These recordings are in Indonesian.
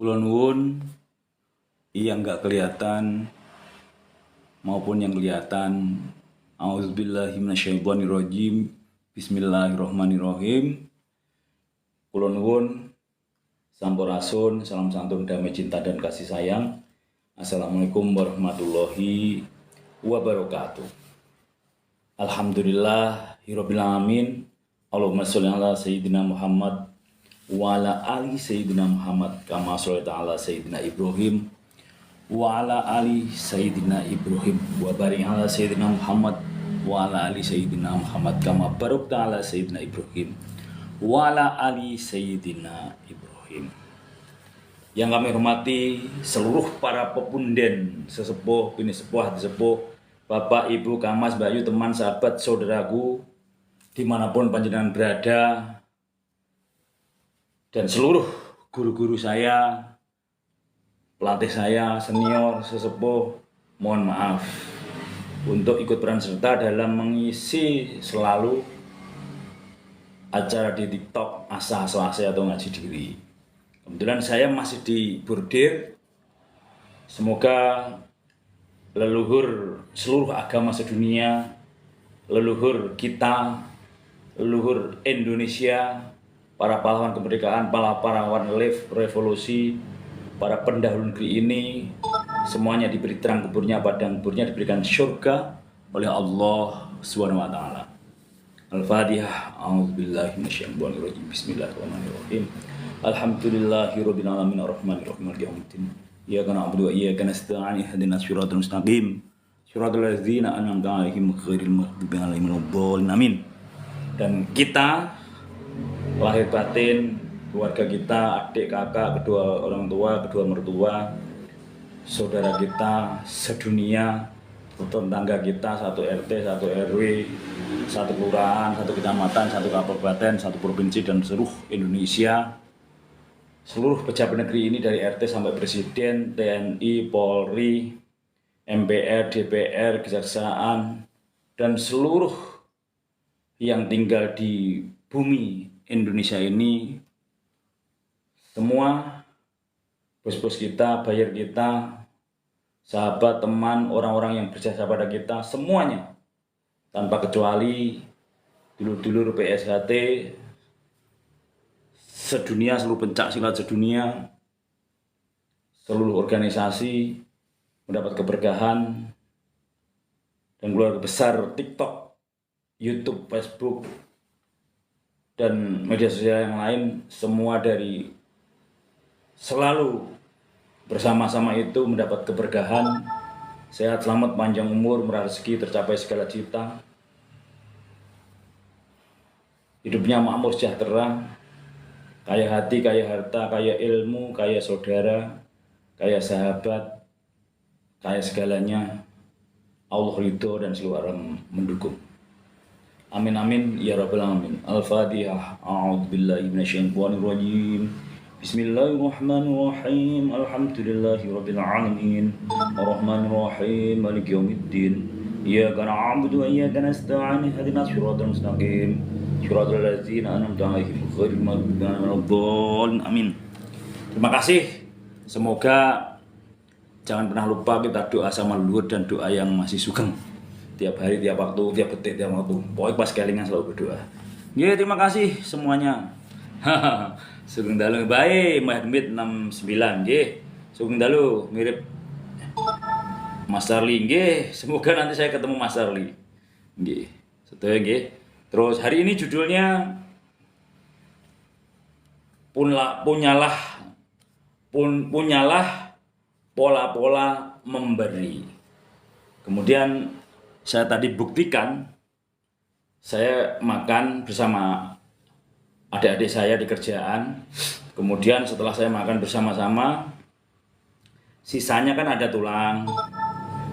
Kula nuwun yang nggak kelihatan maupun yang kelihatan. Auzubillahi minasyaitonirrajim. Bismillahirrahmanirrahim. Kula nuwun sampurasun, salam santun, damai, cinta dan kasih sayang. Assalamualaikum warahmatullahi wabarakatuh. Alhamdulillahirabbil alamin. Allahumma sholli ala sayyidina Muhammad wa ala ali sayyidina Muhammad kama shallaita ala sayyidina Ibrahim wa ala ali sayyidina Ibrahim wa barik ala sayyidina Muhammad wa ala ali sayyidina Muhammad kama barakta ala sayyidina Ibrahim wa ala ali sayyidina Ibrahim. Yang kami hormati seluruh para pepunden, sesepuh, bini sepuh, hati sepuh, Bapak, Ibu, Kang Mas, Bayu, teman, sahabat, saudaraku, dimanapun panjenengan berada, dan seluruh guru-guru saya, pelatih saya, senior, sesepuh, mohon maaf untuk ikut peran serta dalam mengisi selalu acara di TikTok Asa Selasa atau ngaji diri. Kebetulan saya masih di Bordir. Semoga leluhur seluruh agama sedunia, leluhur kita, leluhur Indonesia, para pahlawan kemerdekaan, para pahlawan revolusi, para pendahulu negeri ini, semuanya diberi terang kuburnya, padang kuburnya diberikan surga oleh Allah Subhanahu wa taala. Al-Fatihah. A'udzubillahi minasyaitonirrajim. Bismillahirrahmanirrahim. Alhamdulillahirabbil alamin arrahmanirrahim maliki yaumiddin. Iyyaka na'budu wa iyyaka nasta'in ihdinas siratal mustaqim. Siratal ladzina an'amta 'alaihim ghairil maghdubi 'alaihim waladdallin. Amin. Dan kita lahir batin, keluarga kita, adik, kakak, kedua orang tua, kedua mertua, saudara kita sedunia, tetangga kita, satu RT, satu RW, satu kelurahan, satu kecamatan, satu kabupaten, satu provinsi, dan seluruh Indonesia, seluruh pejabat negeri ini dari RT sampai Presiden, TNI, Polri, MPR, DPR, Kejaksaan, dan seluruh yang tinggal di bumi Indonesia ini, semua bos-bos kita, buyer kita, sahabat, teman, orang-orang yang berjasa pada kita, semuanya tanpa kecuali dulur-dulur PSHT sedunia, seluruh pencak silat sedunia, seluruh organisasi mendapat keberkahan, dan keluarga besar TikTok, YouTube, Facebook, dan media sosial yang lain, semua dari selalu bersama-sama itu mendapat keberkahan, sehat, selamat, panjang umur, murah rezeki, tercapai segala cita, hidupnya makmur, sejahtera, kaya hati, kaya harta, kaya ilmu, kaya saudara, kaya sahabat, kaya segalanya. Allah ridho dan seluruh orang mendukung. Amin amin ya rabbal alamin. Al-Fatihah. A'udzubillahi minasyaitonirrajim. Bismillahirrahmanirrahim. Alhamdulillahirabbil alamin. Arrahmanirrahim. Maliki yaumiddin. Iyyaka na'budu wa iyyaka nasta'in. Ihdinas siratal mustaqim. Siratal ladzina an'amta 'alaihim ghairil maghdubi 'alaihim waladdallin. Amin. Terima kasih. Semoga jangan pernah lupa kita doa sama leluhur dan doa yang masih sugeng. Tiap hari, tiap waktu, tiap detik, tiap waktu. Pokoknya pas kelingan selalu berdoa. Ya, terima kasih semuanya. Sugeng dalu bae Mbah Demit 69 nggih. Sugeng dalu mirip Mas Sarli nggih. Semoga nanti saya ketemu Mas Sarli. Nggih. Sedaya nggih. Terus hari ini judulnya punyalah pola-pola memberi. Kemudian saya tadi buktikan, saya makan bersama adik-adik saya di kerjaan. Kemudian setelah saya makan bersama-sama, sisanya kan ada tulang,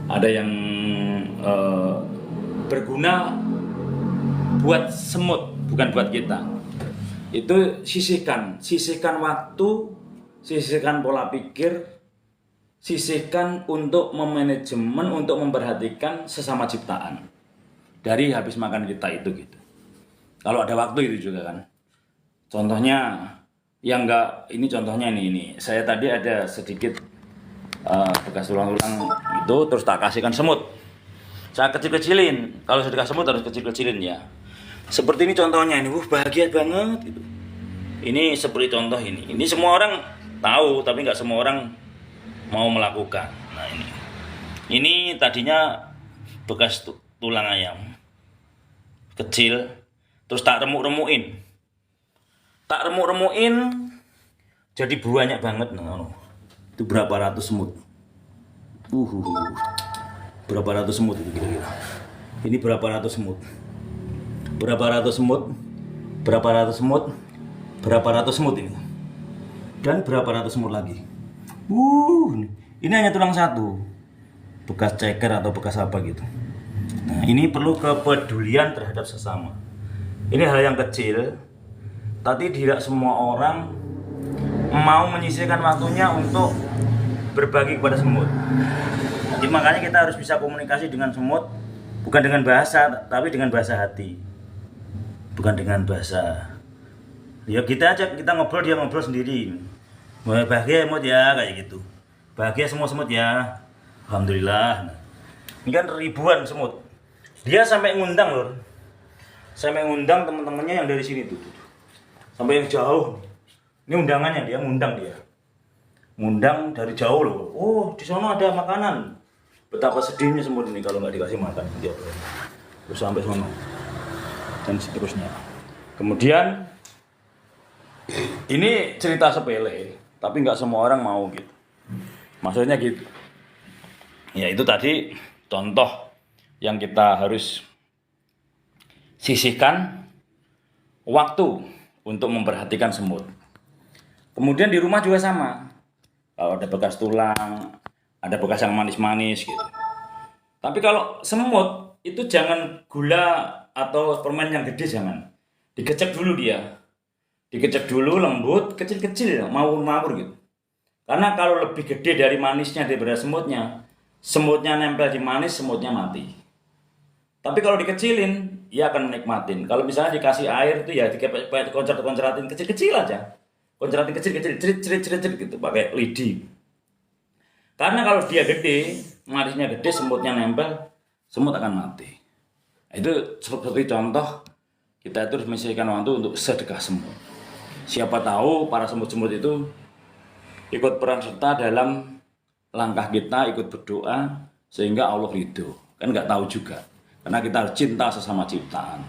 ada yang berguna buat semut, bukan buat kita. Itu sisihkan waktu, sisihkan pola pikir, sisihkan untuk memanajemen, untuk memperhatikan sesama ciptaan dari habis makan kita itu gitu. Kalau ada waktu itu juga kan. Contohnya yang enggak, ini contohnya ini. Saya tadi ada sedikit bekas tulang-tulang itu, terus tak kasihkan semut. Saya kecil-kecilin. Kalau sudah dikasih semut harus kecil-kecilin ya. Seperti ini contohnya ini. Bahagia banget gitu. Ini seperti contoh ini. Ini semua orang tahu, tapi nggak semua orang mau melakukan. Nah ini. Ini tadinya bekas tulang ayam kecil, terus tak remuk-remukin. Tak remuk-remukin jadi banyak banget. Nah, itu berapa ratus semut. Berapa ratus semut itu kira-kira. Ini berapa ratus semut. Berapa ratus semut. Berapa ratus semut. Berapa ratus semut ini. Dan berapa ratus semut lagi. Ini hanya tulang satu. Bekas ceker atau bekas apa gitu. Nah, ini perlu kepedulian terhadap sesama. Ini hal yang kecil, tapi tidak semua orang mau menyisihkan waktunya untuk berbagi kepada semut. Jadi makanya kita harus bisa komunikasi dengan semut, bukan dengan bahasa, tapi dengan bahasa hati. Bukan dengan bahasa. Ya kita aja, kita ngobrol, dia ngobrol sendiri. Bahagia semut ya, kayak gitu. Bahagia semua semut ya. Alhamdulillah. Ini kan ribuan semut. Dia sampai ngundang loh. Sampai ngundang teman-temannya yang dari sini tuh. Sampai yang jauh. Ini undangannya, dia ngundang dia. Ngundang dari jauh loh. Oh, di sana ada makanan. Betapa sedihnya semut ini kalau nggak dikasih makan dia. Terus sampai sana. Dan seterusnya. Kemudian ini cerita sepele, tapi nggak semua orang mau gitu. Maksudnya gitu. Ya itu tadi contoh yang kita harus sisihkan waktu untuk memperhatikan semut. Kemudian di rumah juga sama. Kalau ada bekas tulang, ada bekas yang manis-manis gitu. Tapi kalau semut itu jangan gula atau permen yang gede, jangan. Dikecek dulu dia. Dikecek dulu lembut, kecil-kecil, mawur-mawur gitu. Karena kalau lebih gede dari manisnya daripada semutnya, semutnya nempel di manis, semutnya mati. Tapi kalau dikecilin, ia akan menikmatin. Kalau misalnya dikasih air itu ya dikoncrat-kontratin kecil-kecil aja. Kontratin kecil-kecil, cerit-cerit gitu, pakai lidi. Karena kalau dia gede, manisnya gede, semutnya nempel, semut akan mati. Itu seperti contoh, kita itu harus menyisihkan waktu untuk sedekah semut. Siapa tahu para semut-semut itu ikut peran serta dalam langkah kita, ikut berdoa sehingga Allah ridho. Kan nggak tahu juga, karena kita harus cinta sesama ciptaan.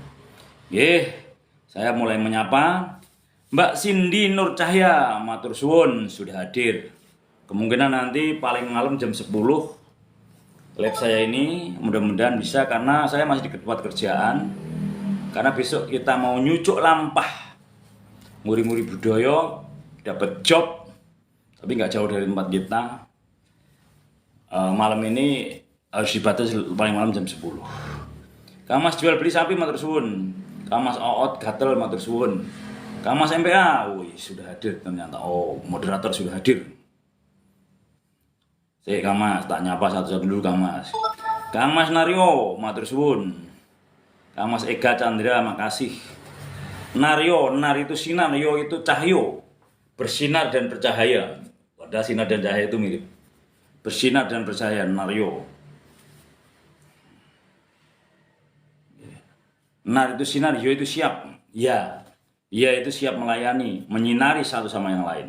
Saya mulai menyapa Mbak Cindy Nur Cahya, matur suwun sudah hadir. Kemungkinan nanti paling malam jam 10 live saya ini mudah-mudahan bisa, karena saya masih di tempat kerjaan. Karena besok kita mau nyucuk lampah, muri-muri budaya, dapat job, tapi nggak jauh dari tempat kita. Malam ini harus dibatasi paling malam jam 10. Kamas jual beli sapi matur suwun. Kamas oot gatel matur suwun. Kamas MPA, sudah hadir ternyata. Oh, moderator sudah hadir. Kamas tak nyapa satu-satu dulu Kamas. Kamas Nario matur suwun. Kamas Ega Chandra makasih. Nario, nar itu sinar, yo itu cahyo. Bersinar dan bercahaya. Padahal sinar dan cahaya itu mirip. Bersinar dan bercahaya, Nario. Nar itu sinar, yo itu siap. Ya itu siap melayani, menyinari satu sama yang lain.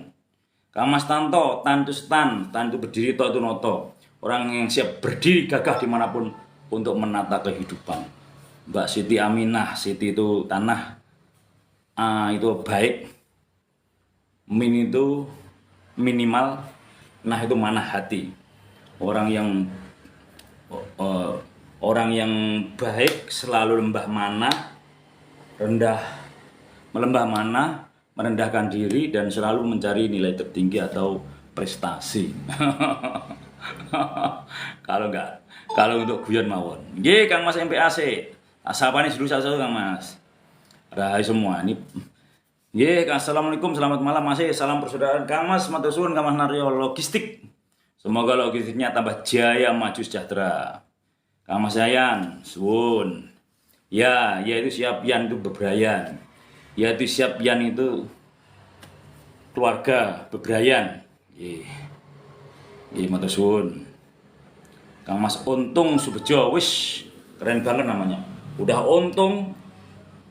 Kamas Tanto, tan itu stan, tan itu berdiri, to itu noto. Orang yang siap berdiri gagah dimanapun untuk menata kehidupan. Mbak Siti Aminah, Siti itu tanah, itu baik. Min itu minimal, nah itu mana hati. Orang yang baik selalu lembah mana, melembah mana, merendahkan diri dan selalu mencari nilai tertinggi atau prestasi. Kalau untuk guyon mawon. Nggih Kang Mas MPAC. Asapane dulu satu Kang Mas. Rahai semua ini. Nggih, assalamualaikum, selamat malam Mas. Salam persaudaraan Kang Mas, matur suwun Kang Mas Naryo Logistik. Semoga logistiknya tambah jaya, maju sejahtera. Kang Mas Yayan, suwun. Ya itu siap yan itu bebrayan. Ya itu siap yan itu keluarga Bebrayan. Nggih matur suwun. Kang Mas Untung Subejo, wis keren banget namanya. Udah untung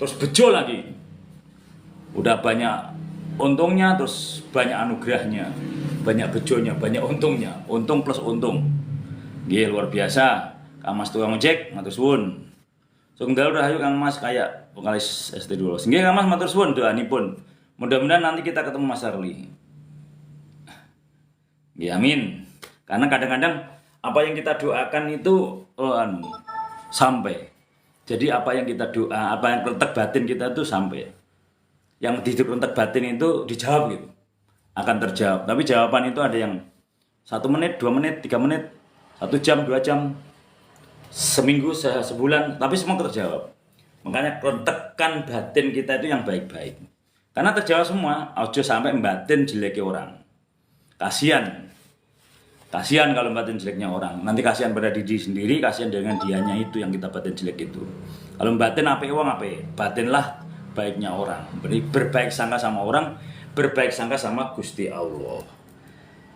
terus bejo lagi. Udah banyak untungnya terus banyak anugerahnya, banyak bejonya, banyak untungnya. Untung plus untung. Nggih luar biasa. Kang Mas tukang ojek matur suwun. Sunggal rahayu Kang Mas kayak vokalis ST12. Nggih Kang Mas matur suwun doanipun. Mudah-mudahan nanti kita ketemu Mas Arli. Nggih amin. Karena kadang-kadang apa yang kita doakan itu sampai. Jadi apa yang kita doa, apa yang rentek batin kita itu sampai. Yang di rentek batin itu dijawab gitu. Akan terjawab. Tapi jawaban itu ada yang 1 menit, 2 menit, 3 menit, 1 jam, 2 jam, seminggu, sebulan, tapi semua terjawab. Makanya rentekan batin kita itu yang baik-baik. Karena terjawab semua, ojo sampai batin jeleknya orang. Kasihan kalau batin jeleknya orang. Nanti kasihan pada diri sendiri, kasihan dengan dianya itu yang kita batin jelek itu. Kalau batin apik wong apik, batinlah baiknya orang. Berbaik sangka sama orang, berbaik sangka sama Gusti Allah.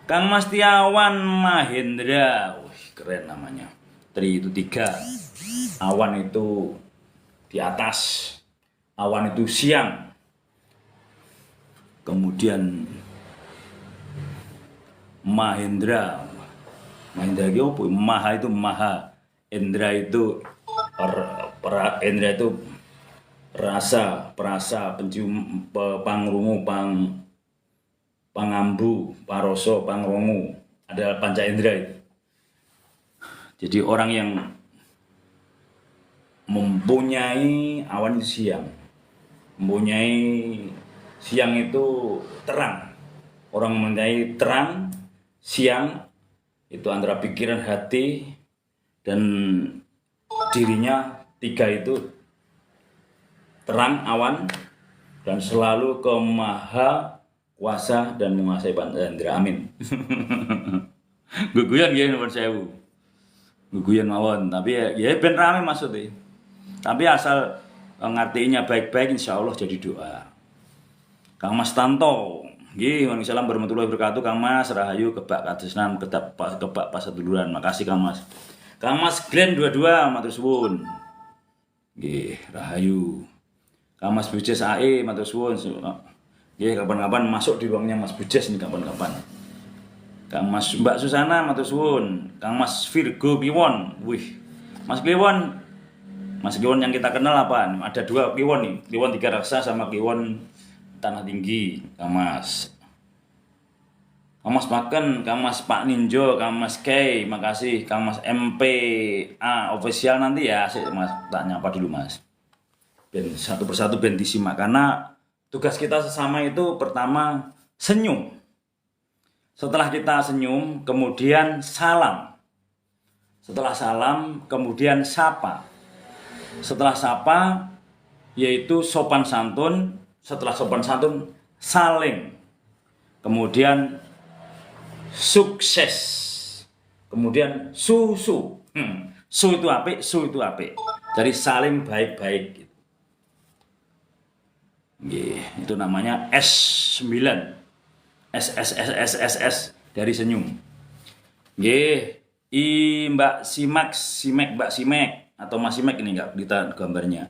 Kang Mas Tiawan Mahendra, keren namanya. Tri itu 3, awan itu di atas, awan itu siang, kemudian Mahendra itu apa? Maha itu maha, Indra itu Indra itu rasa, perasa, pencium, pangrungu, pangambu, paroso, pangrongu, adalah panca indra itu. Jadi orang yang mempunyai awan itu siang, mempunyai siang itu terang. Orang mempunyai terang, siang itu antara pikiran, hati, dan dirinya 3 itu terang, awan, dan selalu ke maha kuasa dan menguasai panca indra. Amin. Guguyan ya nomor 1000. Guguyan mawon, tapi ya ben rame maksudnya. Tapi asal ngartinya baik-baik, insya Allah jadi doa. Kang Mas Tanto, nggih, waalaikumsalam warahmatullahi wabarakatuh. Kang Mas rahayu kebak kadesnan kebak pasaduluran. Makasih Kang Mas. Kang Mas Glenn 22 matur suwun. Nggih, rahayu. Kang Mas Bujes AE matur suwun. Nggih, kapan-kapan masuk di ruangnya Mas Bujes nih kapan-kapan. Kang Mas Mbak Susana matur suwun. Kang Mas Virgo Kliwon. Wih. Mas Kliwon yang kita kenal apa? Ada 2 Kliwon nih. Kliwon 3 Raksa sama Kliwon Tanah Tinggi. Kang Mas Maken, Kang Mas Pak Ninjo, Kang Mas K, makasih. Kang Mas MPA official nanti ya. Mas tanya apa dulu Mas. Ben satu persatu ben disimak karena tugas kita sesama itu pertama senyum. Setelah kita senyum, kemudian salam. Setelah salam, kemudian sapa. Setelah sapa, yaitu sopan santun. Setelah sopan santun, saling. Kemudian sukses. Kemudian su. Su itu apik, su itu apik. Jadi saling baik-baik. Itu namanya S9. SSSSSS dari senyum. Nggih, Mbak Simek Mbak Simek atau Mas Simek ini enggak kita gambarnya.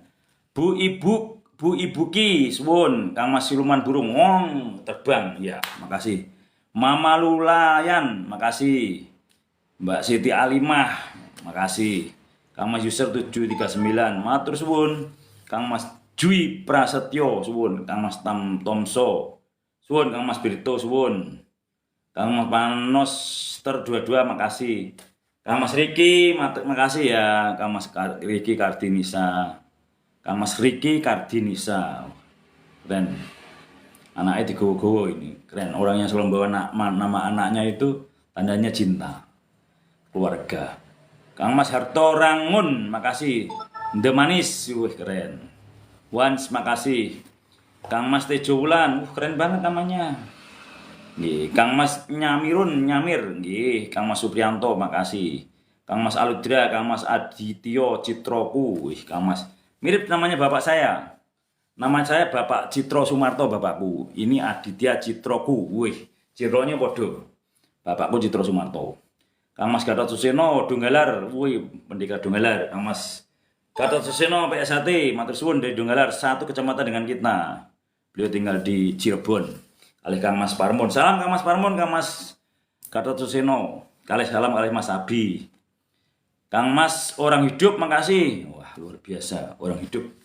Bu Ibu Ki suwun, Kang Mas Siluman Burung terbang. Ya, makasih. Mama Lulayan, makasih. Mbak Siti Alimah, makasih. Kang Mas User 739, matur suwun. Kang Mas Jui Prasetyo suwun, Kang Mas Tomso suwun, Kang Mas Birto suwun, Kang Mas Panos Ter 22 makasih. Kang Mas Riki makasih ya, Kang Mas Riki Kardinisa. Kang Mas Riki Kardinisa. Keren. Anaknya digowo-gowo ini. Keren. Orang yang selalu bawa nama anaknya itu tandanya cinta. Keluarga. Kang Mas Harto Rangun makasih. The Manis, keren. Once makasih. Kang Mas Tejo Wulan, keren banget namanya. Nggih, Kang Mas Nyamir, nggih, Kang Mas Supriyanto, makasih. Kang Mas Aludra, Kang Mas Adityo Citroku, Kang Mas mirip namanya bapak saya. Nama saya Bapak Citro Sumarto, bapakku. Ini Aditya Citroku. Wih, Citronya podo. Bapakku Citro Sumarto. Kang Mas Gatot Suseno Dunggalar. Wih, pendekar Dunggalar. Kang Mas Gatot Suseno PSHT, matur suwun dari Dunggalar, satu kecamatan dengan kita. Beliau tinggal di Cirebon. Kalih Kang Mas Parmon. Salam Kang Mas Parmon, Kang Mas Gatot Suseno. Kalih salam kalih Mas Abi. Kang Mas orang hidup, makasih. Wah, luar biasa orang hidup.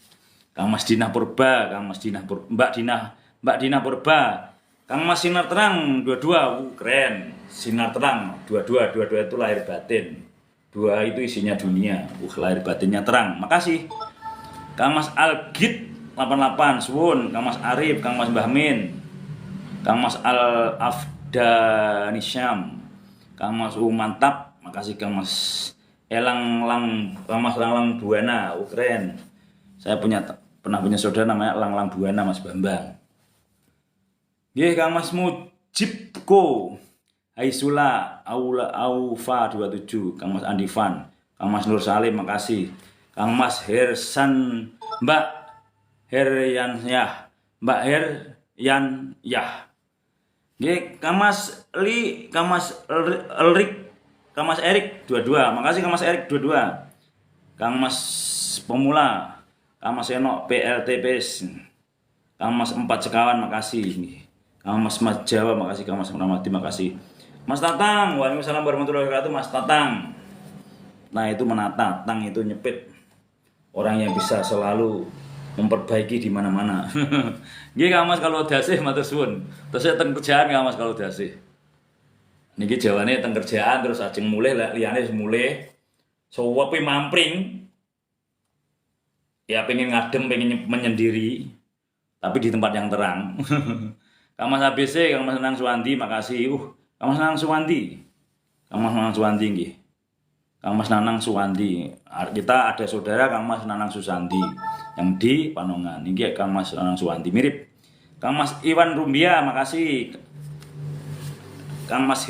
Kang Mas Dina Purba, Kang Mas Dina Purba, Mbak Dina Purba. Kang Mas Sinar Terang, dua-dua, keren. Sinar Terang, dua-dua itu lahir batin. Dua itu isinya dunia, lahir batinnya terang. Makasih. Kang Mas Algit 88, suwun. Kang Mas Arif, Kang Mas Bahmin, Kang Mas Al Afdanisham, Kang Mas Mantap, makasih Kang Mas Kang Mas Lang Buana, keren. Saya pernah punya saudara namanya Lang Buana, Mas Bambang. Nggih, Kang Mas Mujibko, Aisula, Aufa 27, Kang Mas Andifan, Kang Mas Nur Salim, makasih. Kang Mas Hersan, Mbak Heryansyah, Mbak Heryansyah. Nggih, Kang Mas Li, Kang Mas Elrik, Kang Mas Erik, dua-dua, makasih Kang Mas Erik, dua-dua. Kang Mas Pemula, Kang Mas Enok PLTPS, Kang Mas 4 Sekawan, makasih. Kang Mas Jawa, makasih. Kang Mas Ramadi, makasih. Mas Tatang, waalaikumsalam warahmatullahi wabarakatuh. Mas Tatang, nah itu menata, tang itu nyepit. Orang yang bisa selalu memperbaiki di mana-mana. Nggih Kang Mas kalau dasih matur suwun. Terus saya teng kerjaan Kang Mas kalau dasih. Niki jawane teng kerjaan terus ajeng mulih liyane wis mulih. Suwepe mampring. Ya pengen ngadem, pengen menyendiri, tapi di tempat yang terang. Kang Mas ABC, Kang Mas Nanang Suwandi, makasih. Kang Mas Nanang Suwandi. Kang Mas Nanang Suwandi nggih. Kang Mas Nanang Suwandi. Kita ada saudara Kang Mas Nanang Susandi yang di Panongan. Nggih Kang Mas Nanang Suwandi mirip. Kang Mas Iwan Rumbia, makasih. Kang Mas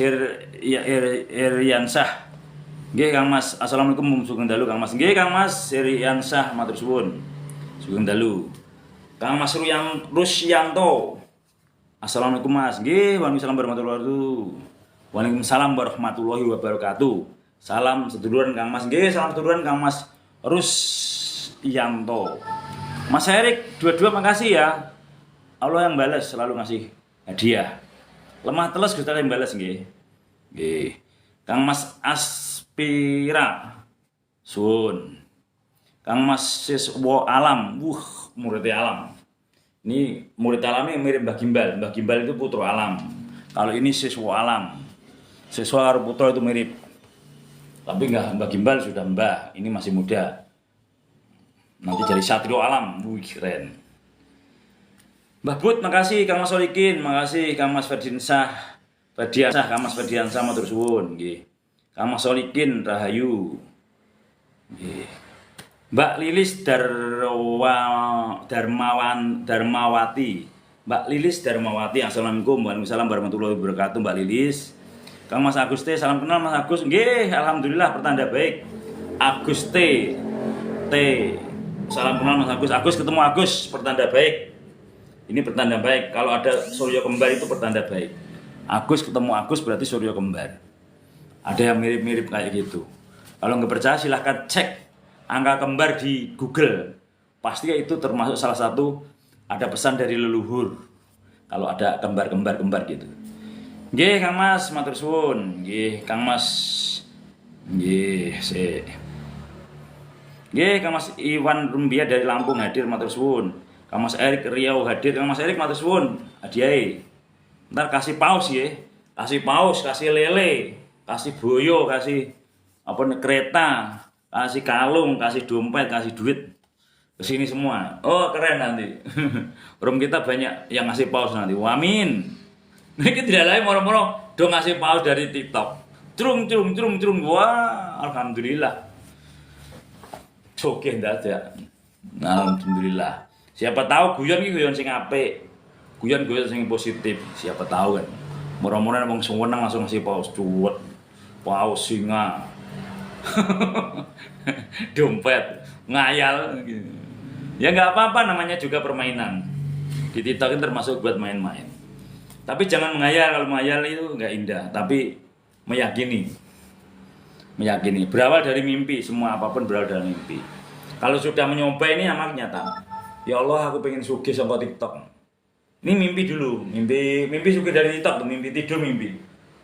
Heriansah. Nggih Kang Mas, assalamualaikum sugeng dalu Kang Mas. Nggih Kang Mas Heriansah, matur suwun. Sugeng dalu. Kang Mas Rusyanto. Assalamualaikum Mas. Nggih, waalaikumsalam warahmatullahi wabarakatuh. Waalaikumsalam warahmatullahi wabarakatuh. Salam seduluran Kang Mas. Nggih, salam seduluran Kang Mas Rusyanto. Mas Erik, dua-dua makasih ya. Allah yang balas selalu ngasih hadiah. Lemah teles Gusti Allah yang balas nggih. Nggih. Kang Mas Aspira. Sun. Kang Mas Siswo Alam. Murid Alam. Ini murid alamnya mirip Mbah Gimbal. Mbah Gimbal itu putra alam. Kalau ini siswa alam. Siswa karo putra itu mirip. Tapi enggak, Mbah Gimbal sudah mbah. Ini masih muda. Nanti jadi satrio alam. Wih, keren. Mbah Bud, makasih. Kang Mas Solikin, makasih. Kang Mas Fadiansah, Kang Mas Fadiansah, matur suwun. Nggih. Kang Mas Solikin, Rahayu. Nggih. Mbak Lilis Darmawati. Mbak Lilis Darmawati, assalamualaikum waalaikumsalam warahmatullahi wabarakatuh. Mbak Lilis. Kang Mas Aguste, salam kenal Mas Agus. Nggih, alhamdulillah pertanda baik. Aguste T. Salam kenal Mas Agus. Agus ketemu Agus, pertanda baik. Ini pertanda baik. Kalau ada surya kembar itu pertanda baik. Agus ketemu Agus berarti surya kembar. Ada yang mirip-mirip kayak gitu. Kalau nggak percaya silahkan cek angka kembar di Google. Pasti itu termasuk salah satu ada pesan dari leluhur. Kalau ada kembar-kembar gitu. Nggih Kang Mas, matur suwun. Nggih Kang Mas. Nggih, nggih Kang Mas Iwan Rumbia dari Lampung hadir, matur suwun. Kang Mas Erik Riau hadir. Kang Mas Erik matur suwun. Hadiahe. Ntar kasih paus ya. Kasih paus, kasih lele, kasih boyo, kasih apa nih kereta, kasih kalung, kasih dompet, kasih duit kesini semua. Oh keren nanti. Room kita banyak yang ngasih paus nanti. Wamin. Ini tidak lain moro-moro dong ngasih paus dari TikTok. Trung. Wah, alhamdulillah. Oke ndadak. Alhamdulillah. Siapa tahu guyon sing apik. Guyon sing positif. Siapa tahu kan. Moro-moro wong seneng langsung ngasih paus duit. Paus singa. Dompet ngayal gitu. Ya nggak apa-apa, namanya juga permainan. Di TikTok itu termasuk buat main-main. Tapi jangan menghayal, kalau menghayal itu nggak indah. Tapi meyakini, berawal dari mimpi, semua apapun berawal dari mimpi. Kalau sudah mencoba ini amat nyata. Ya Allah, aku pengen sugih sama TikTok. Ini mimpi dulu, mimpi sugih dari TikTok, mimpi tidur mimpi.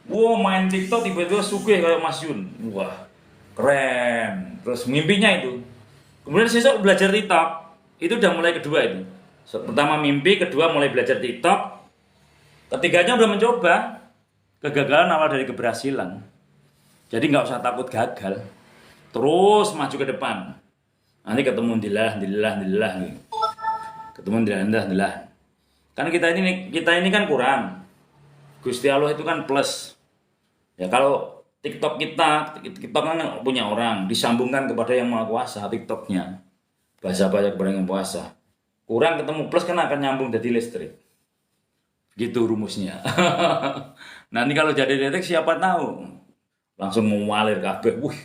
Wow, main TikTok tiba-tiba sugih kayak Mas Yun. Wah, keren. Terus mimpinya itu. Kemudian sesuk belajar TikTok. Itu udah mulai kedua itu. Pertama mimpi, kedua mulai belajar TikTok. Ketiganya udah mencoba. Kegagalan awal dari keberhasilan. Jadi nggak usah takut gagal. Terus maju ke depan. Nanti ketemu dilah. Ketemu dilah. Kan kita ini kan kurang. Gusti Allah itu kan plus. Ya kalau TikTok kan punya orang, disambungkan kepada yang Maha Kuasa TikToknya. Bahasa kepada yang Maha Kuasa. Kurang ketemu plus kan akan nyambung jadi listrik. Gitu rumusnya. Nanti kalau jadi listrik siapa tahu. Langsung mengalir kabeh. Wih,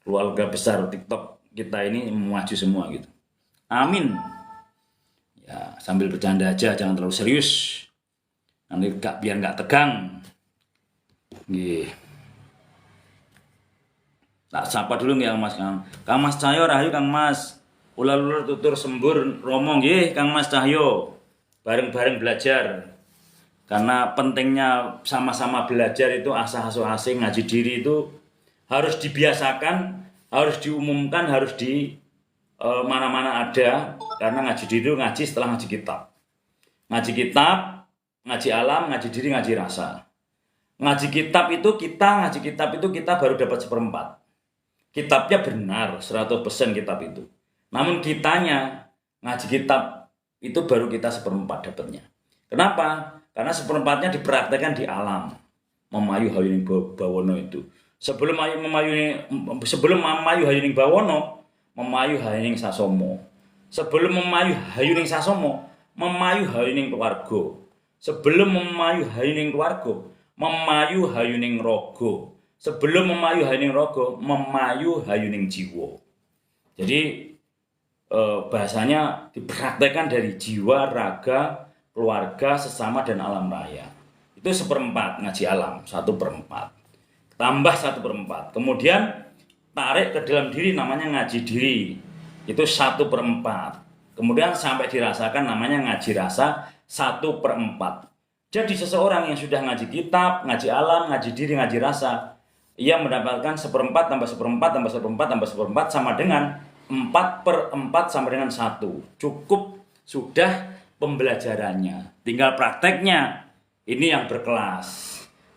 keluarga besar TikTok kita ini maju semua gitu. Amin. Ya, sambil bercanda aja, jangan terlalu serius. Nanti biar nggak tegang. Nggih. Tak sapa dulu nggih Mas Kang. Kang Mas Cahyo rahayu Kang Mas. Ular-ular tutur sembur romo nggih Kang Mas Cahyo. Bareng-bareng belajar. Karena pentingnya sama-sama belajar itu asah-asuh asing ngaji diri itu harus dibiasakan, harus diumumkan, harus di mana-mana ada. Karena ngaji diri itu ngaji setelah ngaji kitab. Ngaji kitab, ngaji alam, ngaji diri, ngaji rasa. Ngaji kitab itu kita baru dapat 1/4. Kitabnya benar 100% kitab itu. Namun kitanya ngaji kitab itu baru kita 1/4 dapatnya. Kenapa? Karena 1/4-nya dipraktekkan di alam. Memayu hayuning bawono itu. Sebelum memayu hayuning bawono, memayu hayuning sasomo. Sebelum memayu hayuning sasomo, memayu hayuning keluarga. Sebelum memayu hayuning keluarga, memayu hayuning rogo. Sebelum memayu hayuning rogo, memayu hayuning jiwa. Jadi bahasanya dipraktekkan dari jiwa, raga, keluarga, sesama, dan alam raya. Itu 1/4 ngaji alam, 1/4. Tambah 1/4. Kemudian tarik ke dalam diri namanya ngaji diri. Itu 1/4. Kemudian sampai dirasakan namanya ngaji rasa 1/4. Jadi seseorang yang sudah ngaji kitab, ngaji alam, ngaji diri, ngaji rasa, ia mendapatkan 1/4 tambah 1/4 tambah 1/4 tambah 1/4 sama dengan 4/4 sama dengan 1. Cukup sudah pembelajarannya. Tinggal prakteknya. Ini yang berkelas.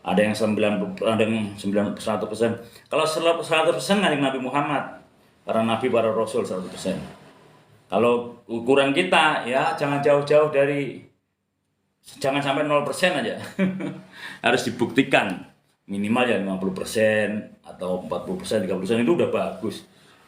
Ada yang 100%. Kalau 100% kan Nabi Muhammad, para nabi, para rasul 100%. Kalau ukuran kita ya jangan jauh-jauh dari, jangan sampai 0% aja. Harus dibuktikan minimal ya 50% atau 40%, 30% itu udah bagus.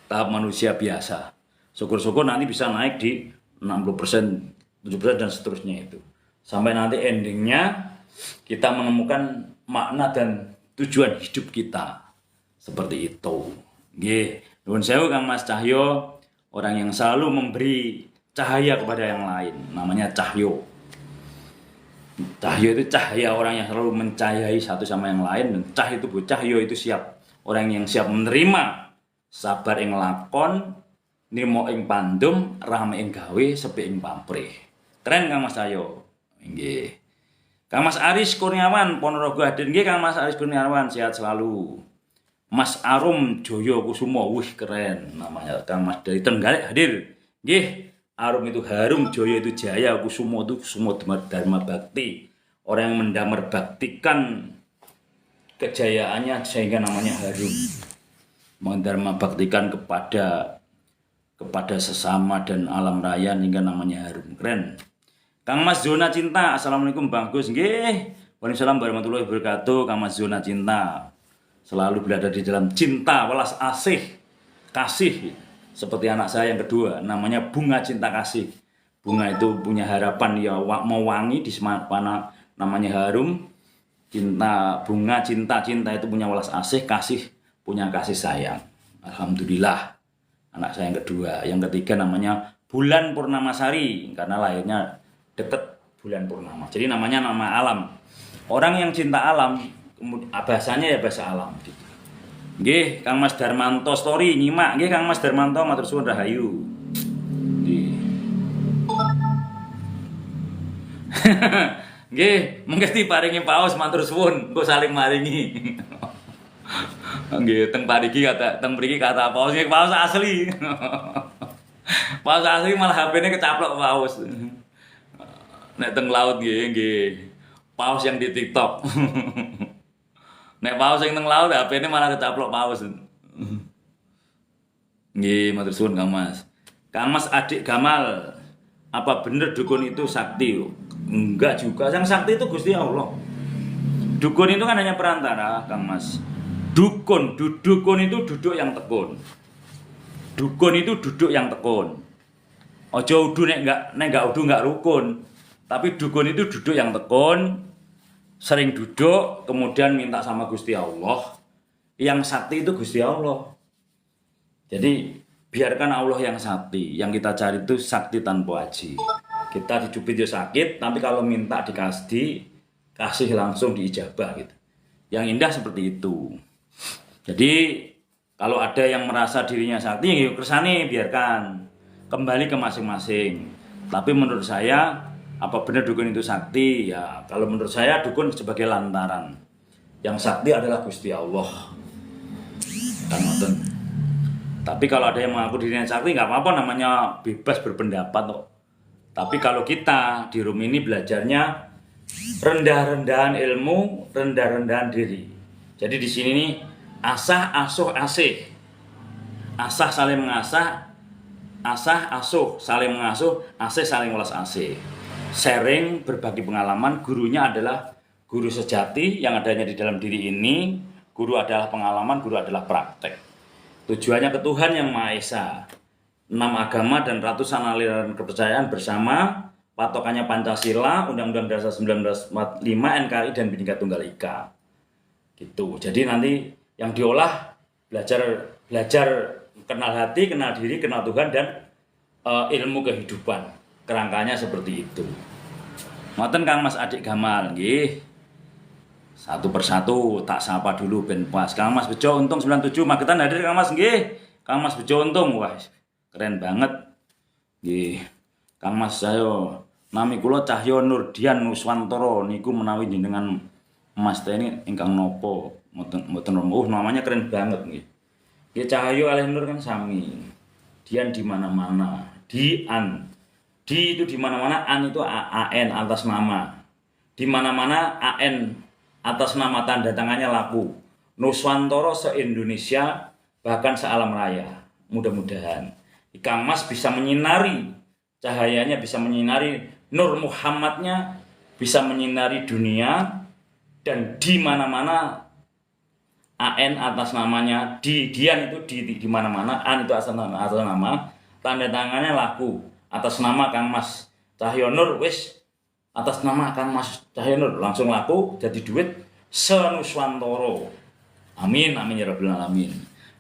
Tahap manusia biasa. Syukur-syukur nanti bisa naik di 60%, 70% dan seterusnya itu. Sampai nanti endingnya kita menemukan makna dan tujuan hidup kita. Seperti itu. Nggih, nuwun sewu Kang Mas Cahyo, orang yang selalu memberi cahaya kepada yang lain, namanya Cahyo. Cahyo itu cahaya, orang yang selalu mencahayai satu sama yang lain, dan Cahyo itu siap, orang yang siap menerima, sabar ing lakon, nimo ing pandum, rame ing gawe, sepi ing pamrih. Keren Kang Mas Cahyo. Nggih. Kang Mas Aris Kurniawan Ponorogo hadir. Nggih Kang Mas Aris Kurniawan, sehat selalu. Mas Arum Joyo Kusumo, wih keren namanya. Kang Mas dari Trenggalek hadir. Nggih, Arum itu harum, Joyo itu jaya, Kusumo itu Kusumo Dharma Bakti. Orang yang mendamar baktikan kejayaannya sehingga namanya harum. Mendharma baktikan kepada sesama dan alam raya hingga namanya harum. Keren. Kang Mas Zona Cinta, assalamualaikum Bang Gus. Nggih. Waalaikumsalam warahmatullahi wabarakatuh. Kang Mas Zona Cinta selalu berada di dalam cinta, welas asih, kasih. Seperti anak saya yang kedua, namanya Bunga Cinta Kasih. Bunga itu punya harapan ya mau wangi di mana namanya harum. Cinta, bunga cinta itu punya welas asih, kasih punya kasih sayang. Alhamdulillah. Anak saya yang kedua, yang ketiga namanya bulan Purnamasari karena lahirnya deket bulan purnama. Jadi namanya nama alam. Orang yang cinta alam, bahasanya ya bahasa alam gitu. Nggih, Kang Mas Darmanto story nyimak. Nggih, Kang Mas Darmanto matur suwun rahayu. Nggih. Nggih, mengki paringi paus matur suwun, engko saling maringi. Nggih, teng mriki kata paus, nggih paus asli. Paus asli malah HP-ne kecaplok paus. Nek teng laut nggih. Paus yang di TikTok. Nek paus yang teng laut HP-ne malah kecaplok paus. Nggih, matur suwun Kang Mas. Kang Mas Adik Gamal, apa bener dukun itu sakti? Enggak juga, yang sakti itu Gusti Allah. Dukun itu kan hanya perantara, Kang Mas. Dukun itu duduk yang tekun. Dukun itu duduk yang tekun. Ojo udu nek enggak udu enggak rukun. Tapi dukun itu duduk yang tekun, sering duduk, kemudian minta sama Gusti Allah. Yang sakti itu Gusti Allah. Jadi biarkan Allah yang sakti. Yang kita cari itu sakti tanpa haji. Kita dicubit ya sakit, tapi kalau minta kasih langsung diijabah gitu. Yang indah seperti itu. Jadi kalau ada yang merasa dirinya sakti, ya kersane biarkan. Kembali ke masing-masing. Tapi menurut saya, apa benar dukun itu sakti? Ya, kalau menurut saya dukun sebagai lantaran. Yang sakti adalah Gusti Allah. Kan ngoten. Tapi kalau ada yang mengaku dirinya sakti, nggak apa-apa, namanya bebas berpendapat kok. Tapi kalau kita di room ini belajarnya rendah-rendahan ilmu, rendah-rendahan diri. Jadi di sini nih asah, asuh, asih. Asah saling mengasah, asah, asuh saling mengasuh, asih saling welas asih. Sharing, berbagi pengalaman, gurunya adalah guru sejati yang adanya di dalam diri ini. Guru adalah pengalaman, guru adalah praktek. Tujuannya ke Tuhan yang Maha Esa. 6 agama dan ratusan aliran kepercayaan bersama, patokannya Pancasila, Undang-Undang Dasar 1945, NKRI dan Bhinneka Tunggal Ika. Gitu. Jadi nanti yang diolah belajar kenal hati, kenal diri, kenal Tuhan dan ilmu kehidupan. Kerangkanya seperti itu. Ngoten Kang Mas Adik Gamal nggih. Satu persatu tak sapa dulu ben pas. Kang Mas Bejo Untung 97 magetan hadir Kang Mas nggih. Kang Mas Bejo Untung wah keren banget. Nggih. Kang Mas saya nami kula Cahyo Nurdian Nuswantoro niku menawi jenengan Mas ini ingkang nopo mboten namanya keren banget nggih. Nggih Cahyo alih Nur kan sami. Dian di mana-mana. Di itu di mana-mana, an itu AN atas nama. Di mana-mana AN atas nama tanda tangannya laku. Nuswantoro se-Indonesia bahkan se-alam raya. Mudah-mudahan Kang Mas bisa menyinari cahayanya, bisa menyinari Nur Muhammadnya, bisa menyinari dunia, dan di mana-mana AN atas namanya, Dian itu di mana-mana, an itu atas nama, tanda tangannya laku atas nama Kang Mas Cahyo Nur, wis atas nama Kang Mas Cahyo Nur langsung laku jadi duit senuswantoro. Amin amin ya rabbal alamin.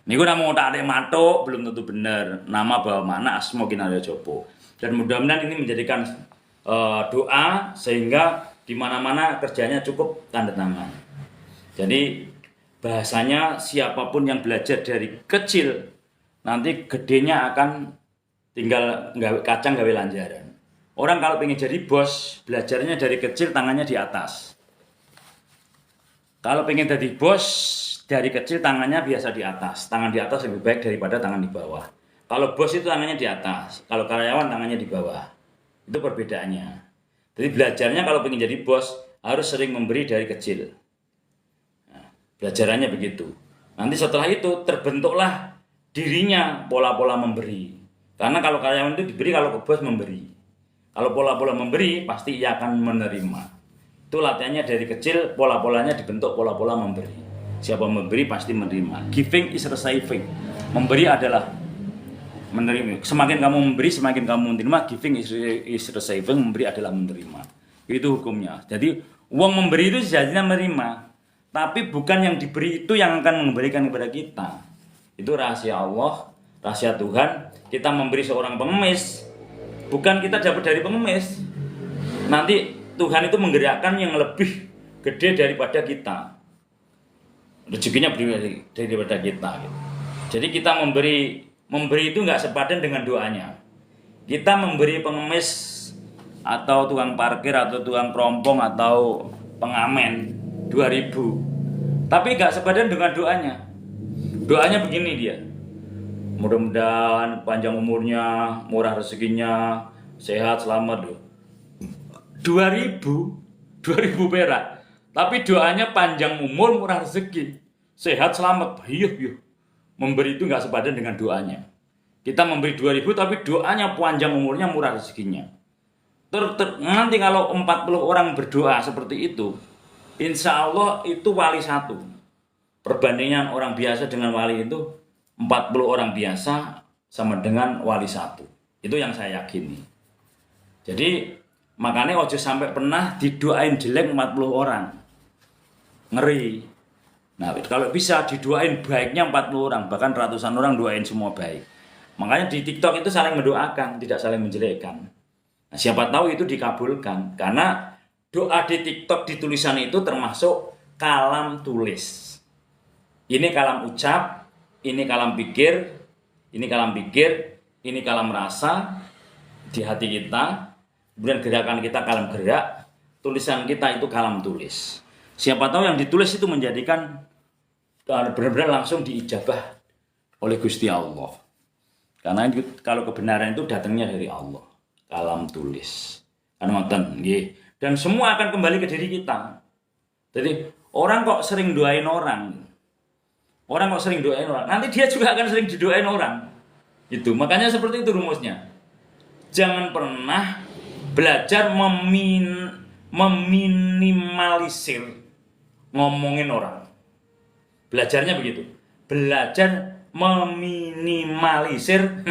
Niku namung tak matuk belum tentu benar. Nama bawa mana asma kinarya jopo. Dan mudah-mudahan ini menjadikan doa sehingga di mana-mana kerjanya cukup tanda tangan. Jadi bahasanya siapapun yang belajar dari kecil nanti gedenya akan tinggal kacang gawe lanjaran. Orang kalau pengen jadi bos, belajarnya dari kecil tangannya di atas. Kalau pengen jadi bos, dari kecil tangannya biasa di atas. Tangan di atas lebih baik daripada tangan di bawah. Kalau bos itu tangannya di atas, kalau karyawan tangannya di bawah. Itu perbedaannya. Jadi belajarnya kalau pengen jadi bos, harus sering memberi dari kecil. Nah, belajarannya begitu. Nanti setelah itu terbentuklah dirinya pola-pola memberi. Karena kalau karyawan itu diberi, kalau bos memberi. Kalau pola-pola memberi, pasti ia akan menerima. Itu latihannya dari kecil, pola-polanya dibentuk pola-pola memberi. Siapa memberi pasti menerima. Giving is receiving. Memberi adalah menerima. Semakin kamu memberi, semakin kamu menerima. Giving is receiving. Memberi adalah menerima. Itu hukumnya. Jadi uang memberi itu sejatinya menerima. Tapi bukan yang diberi itu yang akan memberikan kepada kita. Itu rahasia Allah, rahasia Tuhan. Kita memberi seorang pengemis, bukan kita dapat dari pengemis. Nanti Tuhan itu menggerakkan yang lebih gede daripada kita. Rezekinya daripada kita. Gitu. Jadi kita memberi itu nggak sepadan dengan doanya. Kita memberi pengemis atau tukang parkir atau tukang kerompong atau pengamen 2.000, tapi nggak sepadan dengan doanya. Doanya begini dia, mudah-mudahan panjang umurnya, murah rezekinya, sehat, selamat. 2.000 perak, tapi doanya panjang umur, murah rezeki, sehat, selamat. Iya. Memberi itu nggak sepadan dengan doanya. Kita memberi 2.000 tapi doanya panjang umurnya, murah rezekinya. Nanti kalau 40 orang berdoa seperti itu, insya Allah itu wali satu. Perbandingan orang biasa dengan wali itu 40 orang biasa sama dengan wali satu. Itu yang saya yakini. Jadi makanya ojo sampai pernah didoain jelek 40 orang. Ngeri. Nah, kalau bisa didoain baiknya 40 orang, bahkan ratusan orang doain semua baik. Makanya di TikTok itu saling mendoakan, tidak saling menjelekkan. Nah, siapa tahu itu dikabulkan. Karena doa di TikTok di tulisan itu termasuk kalam tulis. Ini kalam ucap, ini kalam pikir, ini kalam rasa di hati kita. Kemudian gerakan kita kalam gerak, tulisan kita itu kalam tulis. Siapa tahu yang ditulis itu menjadikan benar-benar langsung diijabah oleh Gusti Allah. Karena kalau kebenaran itu datangnya dari Allah, kalam tulis. Dan semua akan kembali ke diri kita. Jadi orang kok sering doain orang, nanti dia juga akan sering didoain orang. Gitu. Makanya seperti itu rumusnya. Jangan pernah belajar meminimalisir ngomongin orang. Belajarnya begitu. Belajar meminimalisir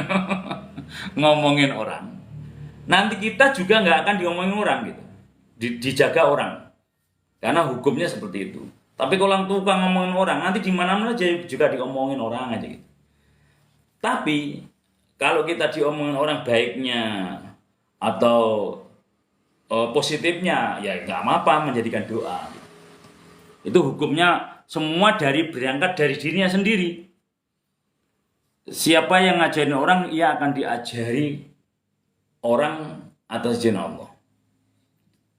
ngomongin orang. Nanti kita juga nggak akan diomongin orang gitu. Dijaga orang. Karena hukumnya seperti itu. Tapi kalau orang tukang ngomongin orang, nanti di mana-mana juga diomongin orang aja gitu. Tapi kalau kita diomongin orang baiknya atau positifnya, ya nggak apa-apa menjadikan doa. Itu hukumnya semua berangkat dari dirinya sendiri. Siapa yang ngajarin orang, ia akan diajari orang atas izin Allah.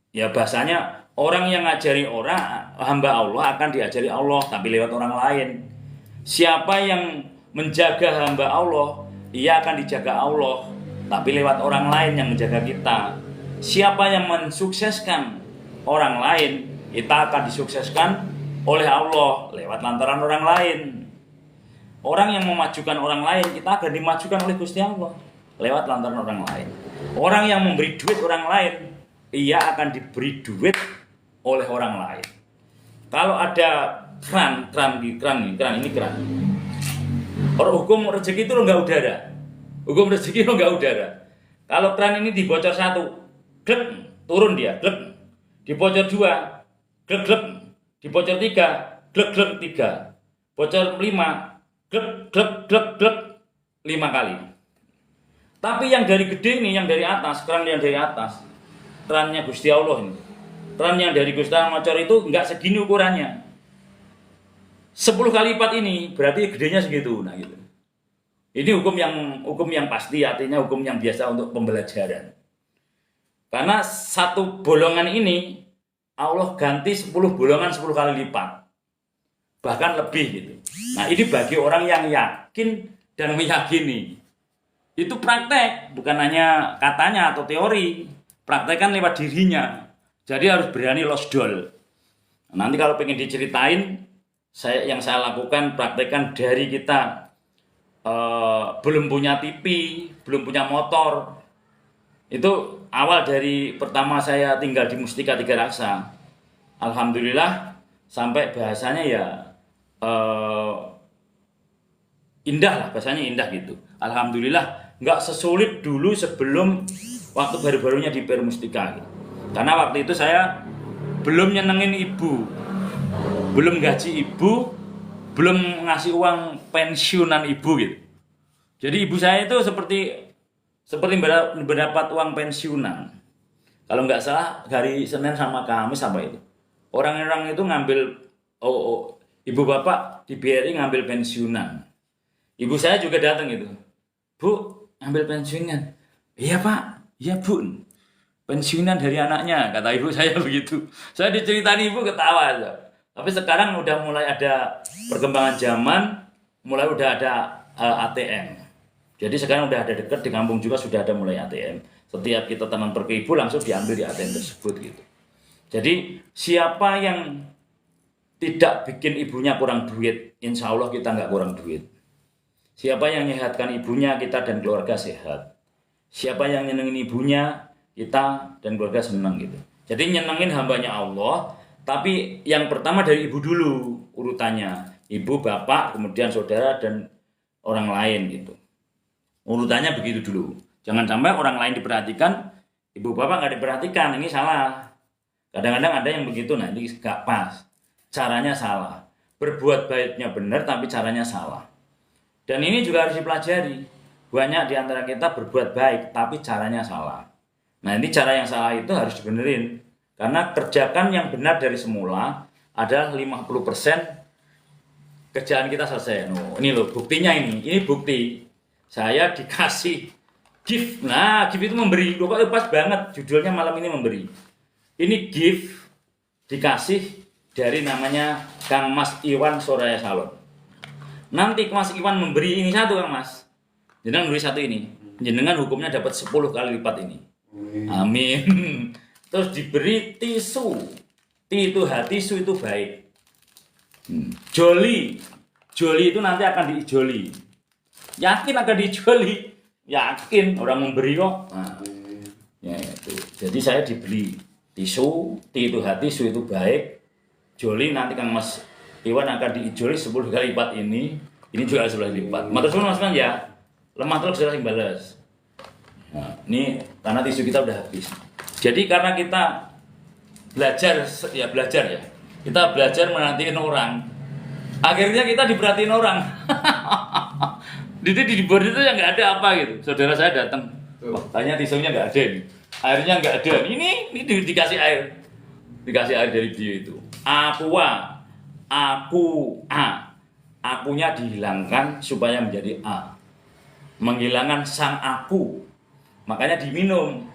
Ya bahasanya orang yang ngajari orang, hamba Allah akan diajari Allah, tapi lewat orang lain. Siapa yang menjaga hamba Allah, ia akan dijaga Allah, tapi lewat orang lain yang menjaga kita. Siapa yang mensukseskan orang lain, kita akan disukseskan oleh Allah lewat lantaran orang lain. Orang yang memajukan orang lain, kita akan dimajukan oleh Gusti Allah lewat lantaran orang lain. Orang yang memberi duit orang lain, ia akan diberi duit oleh orang lain. Kalau ada keran. Orang hukum rezeki itu nggak udara. Hukum rezeki itu nggak udara. Kalau keran ini dibocor satu, glek, turun dia, glek. Dibocor dua, glek, glek. Dibocor tiga, glek, glek, tiga. Bocor 5, glek, glek, glek, glek, 5 kali. Tapi yang dari gede ini, yang dari atas, keran yang dari atas, kerannya Gusti Allah ini. Keran yang dari Gusti Allah bocor itu enggak segini ukurannya. 10 kali lipat ini, berarti gedenya segitu. Nah gitu. Ini hukum yang pasti, artinya hukum yang biasa untuk pembelajaran. Karena satu bolongan ini, Allah ganti 10 bolongan 10 kali lipat. Bahkan lebih gitu. Nah ini bagi orang yang yakin dan meyakini. Itu praktek, bukan hanya katanya atau teori. Praktekkan lewat dirinya. Jadi harus berani losdol. Nanti kalau pengen diceritain, yang saya lakukan praktekkan dari kita belum punya TV, belum punya motor. Itu awal dari pertama saya tinggal di Mustika Tiga Raksa. Alhamdulillah sampai bahasanya ya indah lah, bahasanya indah gitu. Alhamdulillah nggak sesulit dulu sebelum waktu baru-barunya di Per Mustika gitu. Karena waktu itu saya belum nyenengin ibu, belum gaji ibu, belum ngasih uang pensiunan ibu gitu. Jadi ibu saya itu seperti seperti mendapat uang pensiunan. Kalau nggak salah hari Senin sama Kamis apa itu. Orang-orang itu ngambil, ibu bapak di BRI ngambil pensiunan. Ibu saya juga datang itu. Bu, ngambil pensiunan. Iya Pak, iya Bu. Pensiunan dari anaknya, kata ibu saya begitu. Saya diceritain ibu ketawa aja. Tapi sekarang udah mulai ada perkembangan zaman, mulai udah ada ATM. Jadi sekarang udah ada dekat di kampung juga sudah ada mulai ATM. Setiap kita transfer ke ibu langsung diambil di ATM tersebut gitu. Jadi siapa yang tidak bikin ibunya kurang duit, insya Allah kita nggak kurang duit. Siapa yang menyehatkan ibunya, kita dan keluarga sehat. Siapa yang nyenengin ibunya, kita dan keluarga senang gitu. Jadi nyenengin hambanya Allah, tapi yang pertama dari ibu dulu urutannya. Ibu, bapak, kemudian saudara dan orang lain gitu. Urutannya begitu dulu. Jangan sampai orang lain diperhatikan, ibu bapak nggak diperhatikan, ini salah. Kadang-kadang ada yang begitu, nah ini nggak pas. Caranya salah. Berbuat baiknya benar, tapi caranya salah. Dan ini juga harus dipelajari. Banyak di antara kita berbuat baik, tapi caranya salah. Nah ini cara yang salah itu harus dibenerin. Karena kerjakan yang benar dari semula adalah 50% kerjaan kita selesai. Ini loh buktinya ini. Ini bukti. Saya dikasih gift. Nah gift itu memberi. Pokoknya pas banget judulnya malam ini memberi. Ini gift dikasih dari namanya Kang Mas Iwan Soraya Salon. Nanti Mas Iwan memberi ini satu Kang Mas. Jenengan beri satu ini. Jenengan hukumnya dapat 10 kali lipat ini. Amin. Terus diberi tisu. Ti itu hati, su itu baik. Joli. Joli itu nanti akan diijoli. Yakin akan diijoli. Yakin orang memberi kok. Nah, ya itu. Jadi saya dibeli tisu, ti itu hati, su itu baik. Joli nanti Kang Mas Iwan akan diijoli 10 kali lipat ini. Ini juga 10 kali lipat. Matur suwun Mas ya. Lemah terus sudah balas. Nah, ini karena tisu kita udah habis. Jadi karena kita belajar ya. Kita belajar merhatiin orang. Akhirnya kita diperhatiin orang. di body itu yang nggak ada apa gitu. Saudara saya datang, wah, tanya tisunya nggak ada ini. Airnya nggak ada. Ini dikasih air. Dikasih air dari bio itu. Akunya dihilangkan supaya menjadi A. Menghilangkan sang aku. Makanya diminum.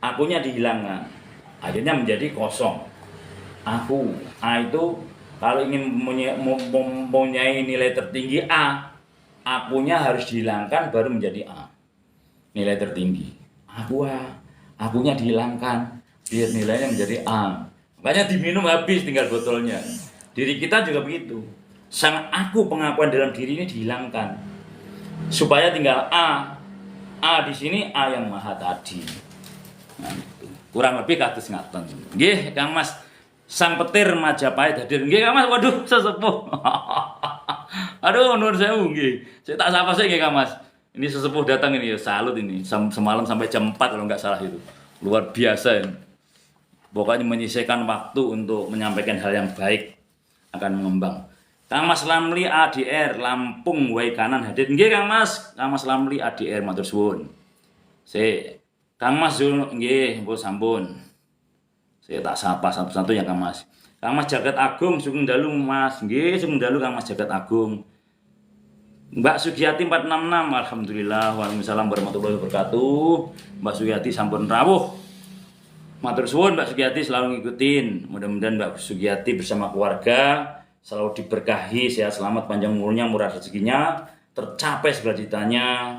Akunya dihilangkan. Akhirnya menjadi kosong. Aku. A itu kalau ingin mempunyai nilai tertinggi A, akunya harus dihilangkan baru menjadi A. Nilai tertinggi. Akunya dihilangkan biar nilainya menjadi A. Makanya diminum habis tinggal botolnya. Diri kita juga begitu. Sang aku pengakuan dalam diri ini dihilangkan. Supaya tinggal A di sini A yang maha tadi. Nah, itu. Kurang lebih kados ngaten. Nggih, Kang Mas Sang Petir Majapahit hadir. Nggih, Kang Mas. Waduh, sesepuh. Aduh, nuwun sewu nggih. Saya tak sapa saya nggih, Kang Mas. Ini sesepuh datang ini ya, salut ini. Semalam sampai jam 4 kalau nggak salah itu. Luar biasa ini. Pokoknya menyisihkan waktu untuk menyampaikan hal yang baik akan mengembang. Kang Mas Lamli ADR Lampung Wai Kanan hadir. Nggih Kang Mas Lamli ADR matur suwun. Kang Mas Zul nggih mbok sampun. Saya tak sapa satu-satu ya Kang Mas. Kang Mas Jagat Agung sugeng dalu Mas. Nggih sugeng dalu Kang Mas Jagat Agung. Mbak Sugiyati 466 alhamdulillah waalaikumsalam warahmatullahi wabarakatuh. Mbak Sugiyati sampun rawuh. Matur suwun Mbak Sugiyati selalu ngikutin. Mudah-mudahan Mbak Sugiyati bersama keluarga selalu diberkahi, sehat selamat, panjang umurnya, murah rezekinya, tercapai segala cita-citanya.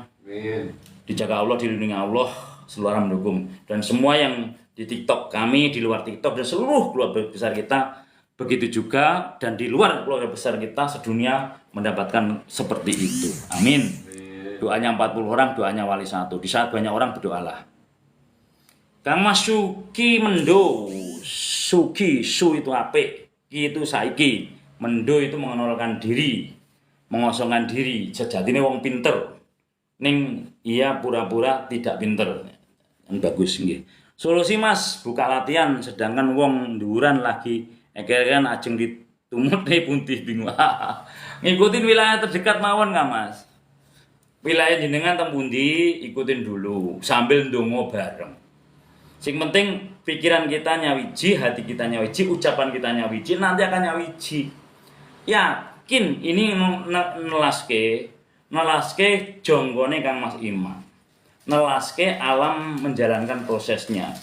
Dijaga Allah, dilindungi Allah, seluruh mendukung. Dan semua yang di TikTok kami, di luar TikTok dan seluruh keluarga besar kita begitu juga, dan di luar keluarga besar kita sedunia mendapatkan seperti itu. Amin. Doanya 40 orang, doanya wali 1. Di saat banyak orang berdoalah. Kang Mas Suki Mendo, Suki, su itu apik, ki itu saiki. Mendo itu mengenalkan diri, mengosongkan diri. Sejatinya wong pinter. Ning iya pura-pura tidak pinter. Bagus nggih. Solusi Mas, buka latihan sedangkan wong nduran lagi ekeran ajeng ditumut pundi bingung. Ngikutin wilayah terdekat mawon Kang Mas. wilayah jenengan teng pundi ikutin dulu sambil ndonga bareng. Sing penting pikiran kita nyawiji, hati kita nyawiji, ucapan kita nyawiji, nanti akan nyawiji. Yakin ini nelaske jonggone Kang Mas Iman. Nelaske alam menjalankan prosesnya.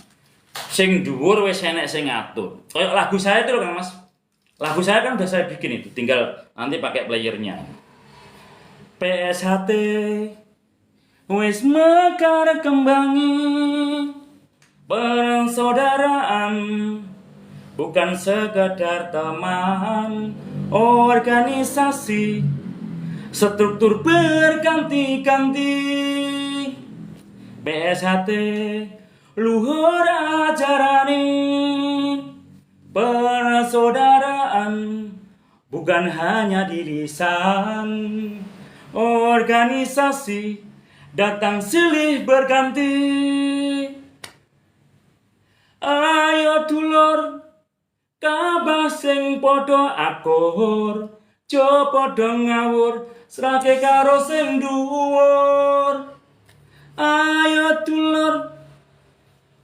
Sing dhuwur wis enek sing ngatur. Kayak lagu saya itu loh Kang Mas. Lagu saya kan udah saya bikin itu, tinggal nanti pakai playernya. PSHT wis mekar kembangi persaudaraan, bukan sekadar teman, organisasi, struktur berganti-ganti. PSHT luhur ajarane persaudaraan, bukan hanya di lisan, organisasi datang silih berganti. Ayo dulur kabeh sing padha akur, jo padha ngawur srake karo sing dhuwur. Ayo dulur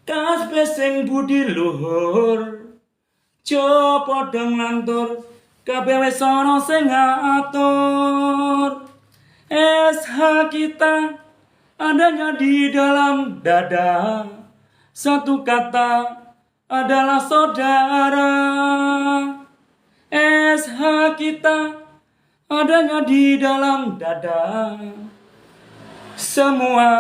kabeh sing budi luhur, jo padha ngantur kabeh wis ana sing ngatur. SH kita adanya di dalam dada, satu kata adalah saudara. SH kita adanya di dalam dada, semua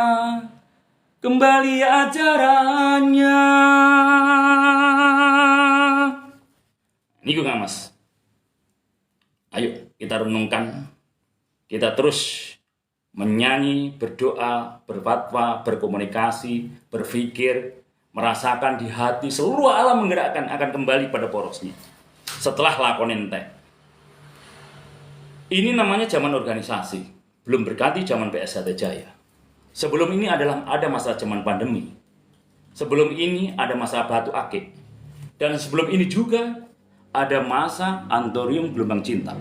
kembali ajarannya. Ini gue Mas. Ayo kita renungkan, kita terus menyanyi, berdoa, berfatwa, berkomunikasi, berpikir, merasakan di hati seluruh alam menggerakkan akan kembali pada porosnya. Setelah lakon entek. Ini namanya zaman organisasi, belum berganti zaman PSHT Jaya. Sebelum ini ada masa zaman pandemi. Sebelum ini ada masa batu akik. Dan sebelum ini juga ada masa Antorium Gelombang Cinta.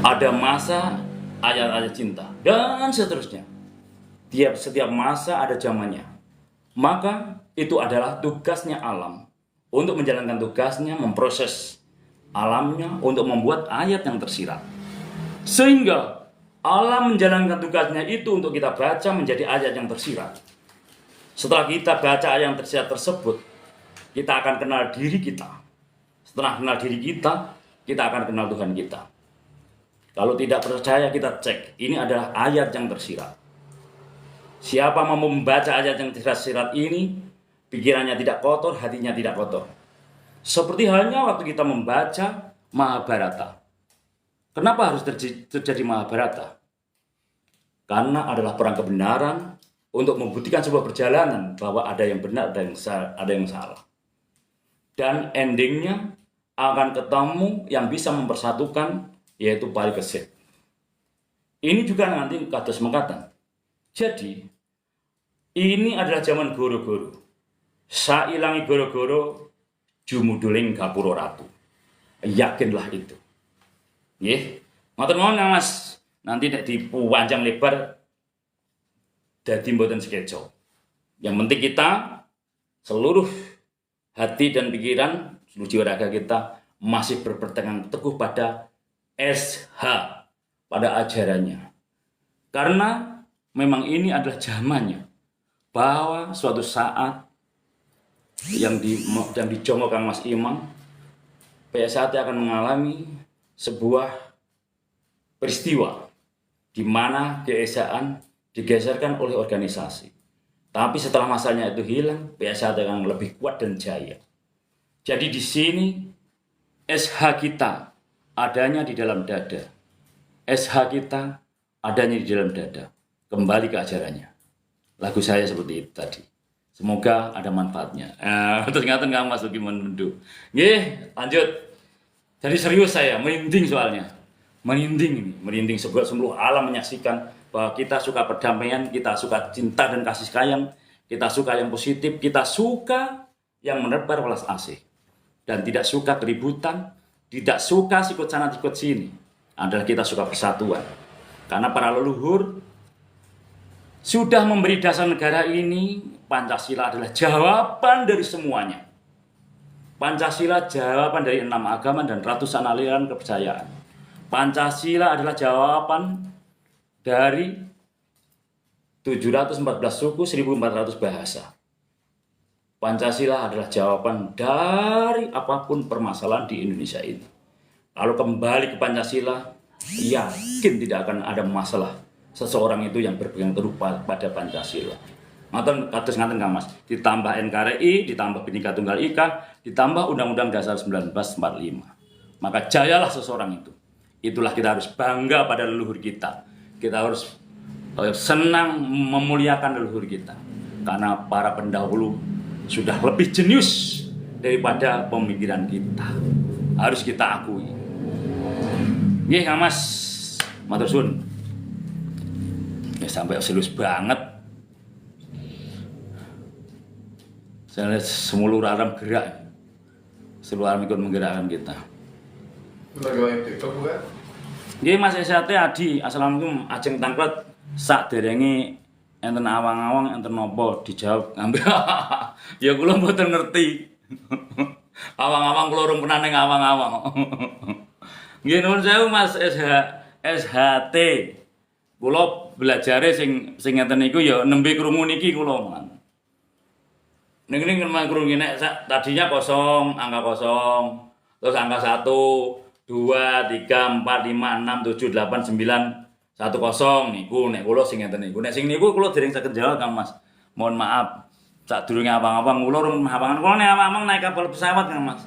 Ada masa ayat-ayat cinta dan seterusnya. Setiap masa ada zamannya. Maka itu adalah tugasnya alam untuk menjalankan tugasnya, memproses alamnya untuk membuat ayat yang tersirat. Sehingga alam menjalankan tugasnya itu untuk kita baca menjadi ayat yang tersirat. Setelah kita baca ayat yang tersirat tersebut, kita akan kenal diri kita. Setelah kenal diri kita, kita akan kenal Tuhan kita. Kalau tidak percaya kita cek, ini adalah ayat yang tersirat. Siapa mau membaca ayat yang tersirat ini, pikirannya tidak kotor, hatinya tidak kotor. Seperti halnya waktu kita membaca Mahabharata. Kenapa harus terjadi Mahabharata? Karena adalah perang kebenaran untuk membuktikan sebuah perjalanan bahwa ada yang benar, ada yang salah. Dan endingnya akan ketemu yang bisa mempersatukan, yaitu parikesit. Ini juga nanti kados mengatakan. Jadi, ini adalah zaman goro-goro. Sailangi goro-goro, jumuduling gapura ratu. Yakinlah itu. Nggih, ngoten mawon Mas. Nanti nek dipanjang lebar dadi mboten sekeco. Yang penting kita seluruh hati dan pikiran, seluruh jiwa raga kita masih berpegang teguh pada SH, pada ajarannya. Karena memang ini adalah zamannya, bahwa suatu saat yang dijongok Kang Mas Imam, PSHT akan mengalami sebuah peristiwa di mana keesaan digeserkan oleh organisasi. Tapi setelah masanya itu hilang, PSHT akan lebih kuat dan jaya. Jadi di sini SH kita adanya di dalam dada. SH kita adanya di dalam dada. Kembali ke ajarannya. Lagu saya seperti itu tadi. Semoga ada manfaatnya. Terus ngaten Kang Mas Ugi Mendu. Nggih, lanjut. Jadi serius saya, merinding soalnya. Merinding seluruh alam menyaksikan bahwa kita suka perdamaian, kita suka cinta dan kasih sayang, kita suka yang positif, kita suka yang menebar welas asih. Dan tidak suka keributan, tidak suka sikut sana sikut sini. Adalah kita suka persatuan. Karena para leluhur sudah memberi dasar negara ini. Pancasila adalah jawaban dari semuanya. Pancasila jawaban dari 6 agama dan ratusan aliran kepercayaan. Pancasila adalah jawaban dari 714 suku, 1400 bahasa. Pancasila adalah jawaban dari apapun permasalahan di Indonesia ini. Kalau kembali ke Pancasila, yakin tidak akan ada masalah seseorang itu yang berpegang teguh pada Pancasila. Ngaten kados ngaten Kang Mas, ditambah NKRI, ditambah Bhinneka Tunggal Ika, ditambah Undang-Undang Dasar 1945. Maka jayalah seseorang itu. Itulah kita harus bangga pada leluhur kita. Kita harus senang memuliakan leluhur kita. Karena para pendahulu sudah lebih jenius daripada pemikiran kita. Harus kita akui. Nggih Kang Mas, matur suwun. Ya sampai serius banget. Saya lihat semua alam gerak. Seluruh alam ikut menggerakkan kita. Nggih Mas Esyate Adi, assalamualaikum. Ajeng tangklet sak derenge enten awang-awang enten napa dijawab ngambil. Ya kula mboten ngerti. Awang-awang kula urung pernah ning awang-awang. Nggih nuwun sewu Mas SHT. Kula belajare sing ngeten niku ya nembe krungu niki kula man. Ning ngemang krungu nek tadinya kosong, angka kosong, terus angka 1, 2, 3, 4, 5, 6, 7, 8, 9, 10 niku nek kula sing ngeten niku. Nek sing niku kula dereng saged jawab Kang Mas. Mohon maaf. Sadurunge abang-abang kula urung habangan kula nek abang naik kapal pesawat Kang Mas.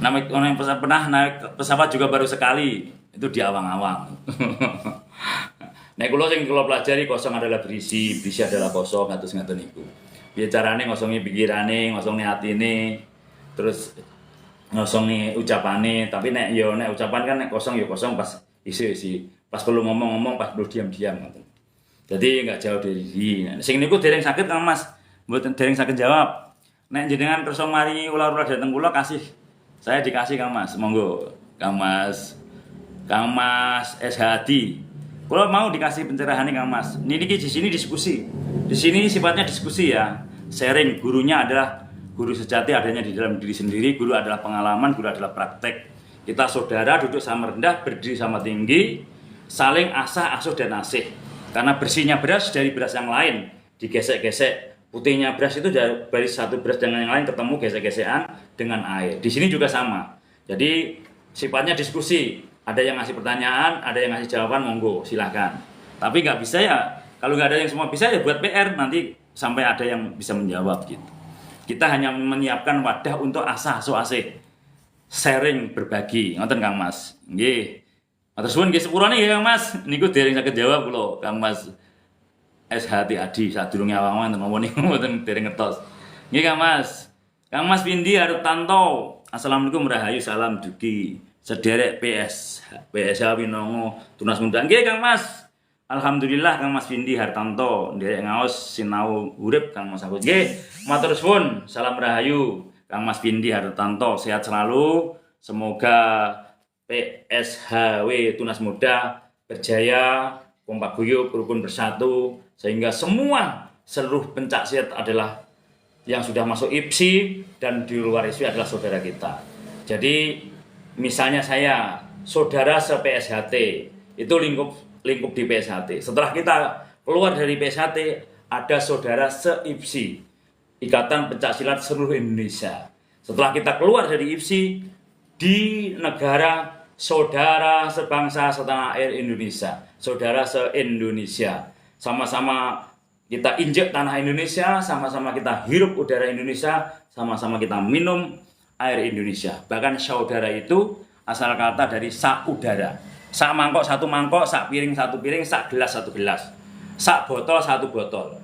Namanya pernah naik pesawat juga baru sekali. Itu di awang-awang. Nek kula sing kula pelajari kosong adalah berisi adalah kosong kados ngeten niku. Piye carane ngosongi pikirane, ngosongi atine, terus ngosongi ucapane. Tapi nek ucapan kan nek kosong ya kosong pas isi. Pas perlu ngomong-ngomong, pas perlu diam-diam. Jadi nggak jauh dari sini. Sing niku dereng sakit Kang Mas, mboten dereng sakit jawab. Nek jenengan kersa mari ulah-ulah dateng kula kasih. Saya dikasih Kang Mas, monggo. Kang Mas SHD. Kula mau dikasih pencerahan nih Kang Mas. Ini di sini diskusi. Di sini sifatnya diskusi ya. Sharing, gurunya adalah guru sejati adanya di dalam diri sendiri, guru adalah pengalaman, guru adalah praktek. Kita saudara duduk sama rendah, berdiri sama tinggi, saling asah, asuh dan asih. Karena bersihnya beras dari beras yang lain, digesek-gesek. Putihnya beras itu dari satu beras dengan yang lain ketemu gesek-gesekan dengan air. Di sini juga sama. Jadi sifatnya diskusi. Ada yang ngasih pertanyaan, ada yang ngasih jawaban, monggo silahkan. Tapi nggak bisa ya. Kalau nggak ada yang semua bisa ya buat PR nanti sampai ada yang bisa menjawab gitu. Kita hanya menyiapkan wadah untuk asah asih sharing berbagi. Ngoten Kang Mas. Nggih. Matur suwun nggih sepurane nggih Kang Mas. Niku dereng saged jawab kula Kang Mas SHT Adi sadurunge awang-awang napa niku mboten dereng ngetos. Nggih Kang Mas. Kang Mas Pindi Harutanto. Assalamualaikum rahayu salam dugi. Sederek PSH Winongo Tunas Muda. Nggih Kang Mas. Alhamdulillah Kang Mas Pindi Hartanto nderek ngaos sinau urip Kang Mas aku. Nggih, matur suwun. Salam rahayu Kang Mas Pindi Hartanto, sehat selalu. Semoga PSHW Tunas Muda berjaya, kompak guyup, rukun bersatu sehingga seluruh pencak silat adalah yang sudah masuk IPSI dan di luar IPSI adalah saudara kita. Jadi misalnya saya saudara se-PSHT itu lingkup di PSHT. Setelah kita keluar dari PSHT, ada saudara se-IPSI, Ikatan Pencaksilat Seluruh Indonesia. Setelah kita keluar dari IPSI, di negara saudara sebangsa setanah air Indonesia, saudara se-Indonesia. Sama-sama kita injek tanah Indonesia, sama-sama kita hirup udara Indonesia, sama-sama kita minum air Indonesia. Bahkan saudara itu asal kata dari saudara. Sak mangkok satu mangkok, sak piring satu piring, sak gelas satu gelas, sak botol satu botol.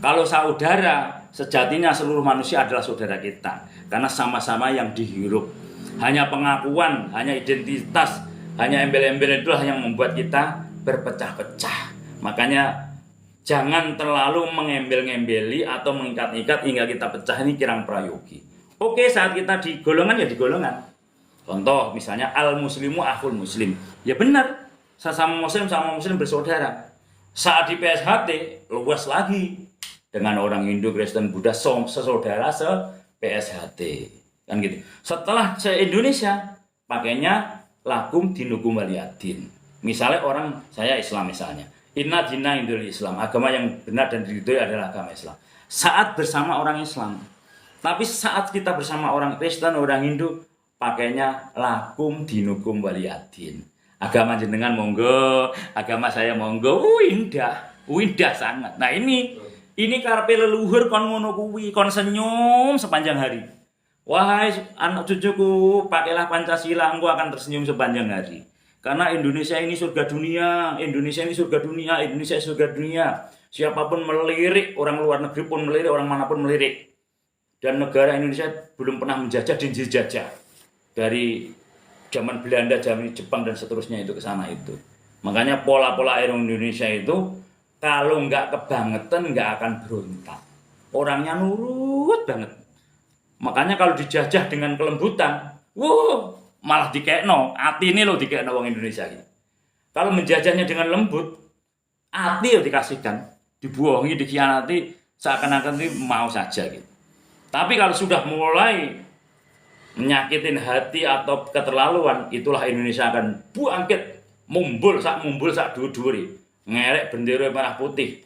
Kalau saudara, sejatinya seluruh manusia adalah saudara kita. Karena sama-sama yang dihirup. Hanya pengakuan, hanya identitas, hanya embel-embel itulah yang membuat kita berpecah-pecah. Makanya jangan terlalu mengembel-ngembeli atau mengikat-ikat hingga kita pecah. Ini kirang prayogi. Oke, saat kita di golongan ya di golongan. Contoh misalnya al muslimu akhul muslim. Ya benar. sesama muslim sama muslim bersaudara. Saat di PSHT luas lagi dengan orang Hindu, Kristen, Buddha sesaudara PSHT kan gitu. Setelah se-Indonesia pakainya lakum dinukum waliyadin. Misalnya orang saya Islam misalnya, inna dina indul Islam, agama yang benar dan diridhoi adalah agama Islam. Saat bersama orang Islam, tapi saat kita bersama orang Kristen, orang Hindu, pakainya lakum dinukum waliyadin. Agama jenengan monggo, agama saya monggo. Indah sangat. Nah ini karepe leluhur kon ngono kuwi, kon senyum sepanjang hari. Wahai anak cucuku, pakailah Pancasila, engkau akan tersenyum sepanjang hari. Karena Indonesia ini surga dunia, Indonesia ini surga dunia, Indonesia surga dunia. Siapapun melirik, orang luar negeri pun melirik, orang manapun melirik. Dan negara Indonesia belum pernah menjajah dan dijajah. Dari zaman Belanda, zaman Jepang dan seterusnya itu ke sana itu. Makanya pola-pola Indonesia itu kalau nggak kebangetan nggak akan berontak. Orangnya nurut banget. Makanya kalau dijajah dengan kelembutan, malah dikekno. Hati ini loh dikekno orang Indonesia gitu. Kalau menjajahnya dengan lembut, hati ya dikasihkan, dibohongi, dikhianati, seakan-akan itu mau saja gitu. Tapi kalau sudah mulai menyakitin hati atau keterlaluan, itulah Indonesia akan bangkit, mumbul sak duri, ngerek bendera merah putih,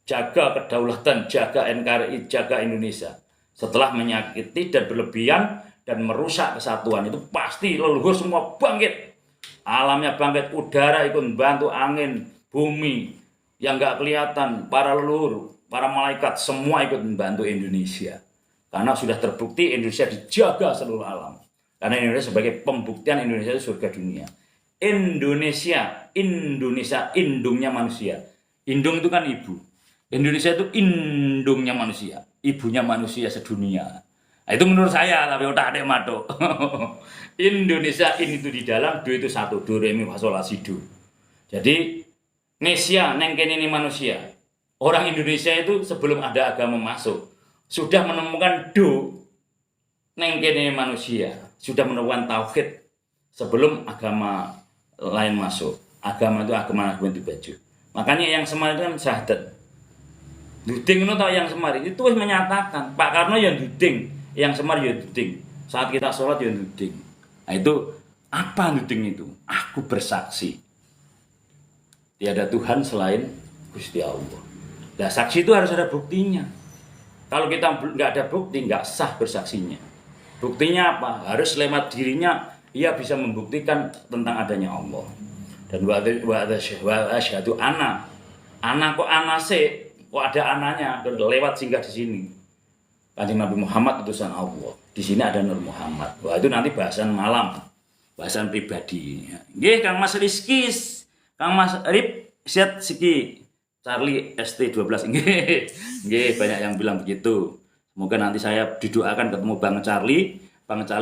jaga kedaulatan, jaga NKRI, jaga Indonesia. Setelah menyakiti dan berlebihan dan merusak kesatuan, itu pasti leluhur semua bangkit, alamnya bangkit, udara ikut bantu, angin, bumi yang nggak kelihatan, para leluhur, para malaikat semua ikut membantu Indonesia. Karena sudah terbukti Indonesia dijaga seluruh alam. Karena Indonesia sebagai pembuktian Indonesia itu surga dunia. Indonesia, indungnya manusia. Indung itu kan ibu. Indonesia itu indungnya manusia, ibunya manusia sedunia. Nah, itu menurut saya, tapi otak adek mato. Indonesia ini itu di dalam, do itu satu, do re mi fa sol la si do. Jadi Nesia nengken ini manusia. Orang Indonesia itu sebelum ada agama masuk sudah menemukan do nengkene manusia, sudah menemukan tauhid sebelum agama lain masuk. Agama itu agama ganti baju. Makanya yang Semar itu kan syahadat. Duding itu tahu yang Semar itu menyatakan Pak Karno yang duding, yang Semar yang duding. Saat kita sholat yang duding. Nah itu apa duding itu? Aku bersaksi tiada Tuhan selain Gusti Allah. Nah saksi itu harus ada buktinya. Kalau kita nggak ada bukti, nggak sah bersaksinya. Buktinya apa? Harus lewat dirinya, ia bisa membuktikan tentang adanya Allah. Dan wa asyhadu ana kok anase, kok ada ananya, dan lewat singgah di sini. Kanjeng Nabi Muhammad utusan Allah. Di sini ada Nur Muhammad. Wah itu nanti bahasan malam, bahasan pribadi. Nggih, Kang Mas Rizky, Kang Mas Rip, siat siki. Charlie ST12 nggih banyak yang bilang begitu. Semoga nanti saya didoakan ketemu Bang Charlie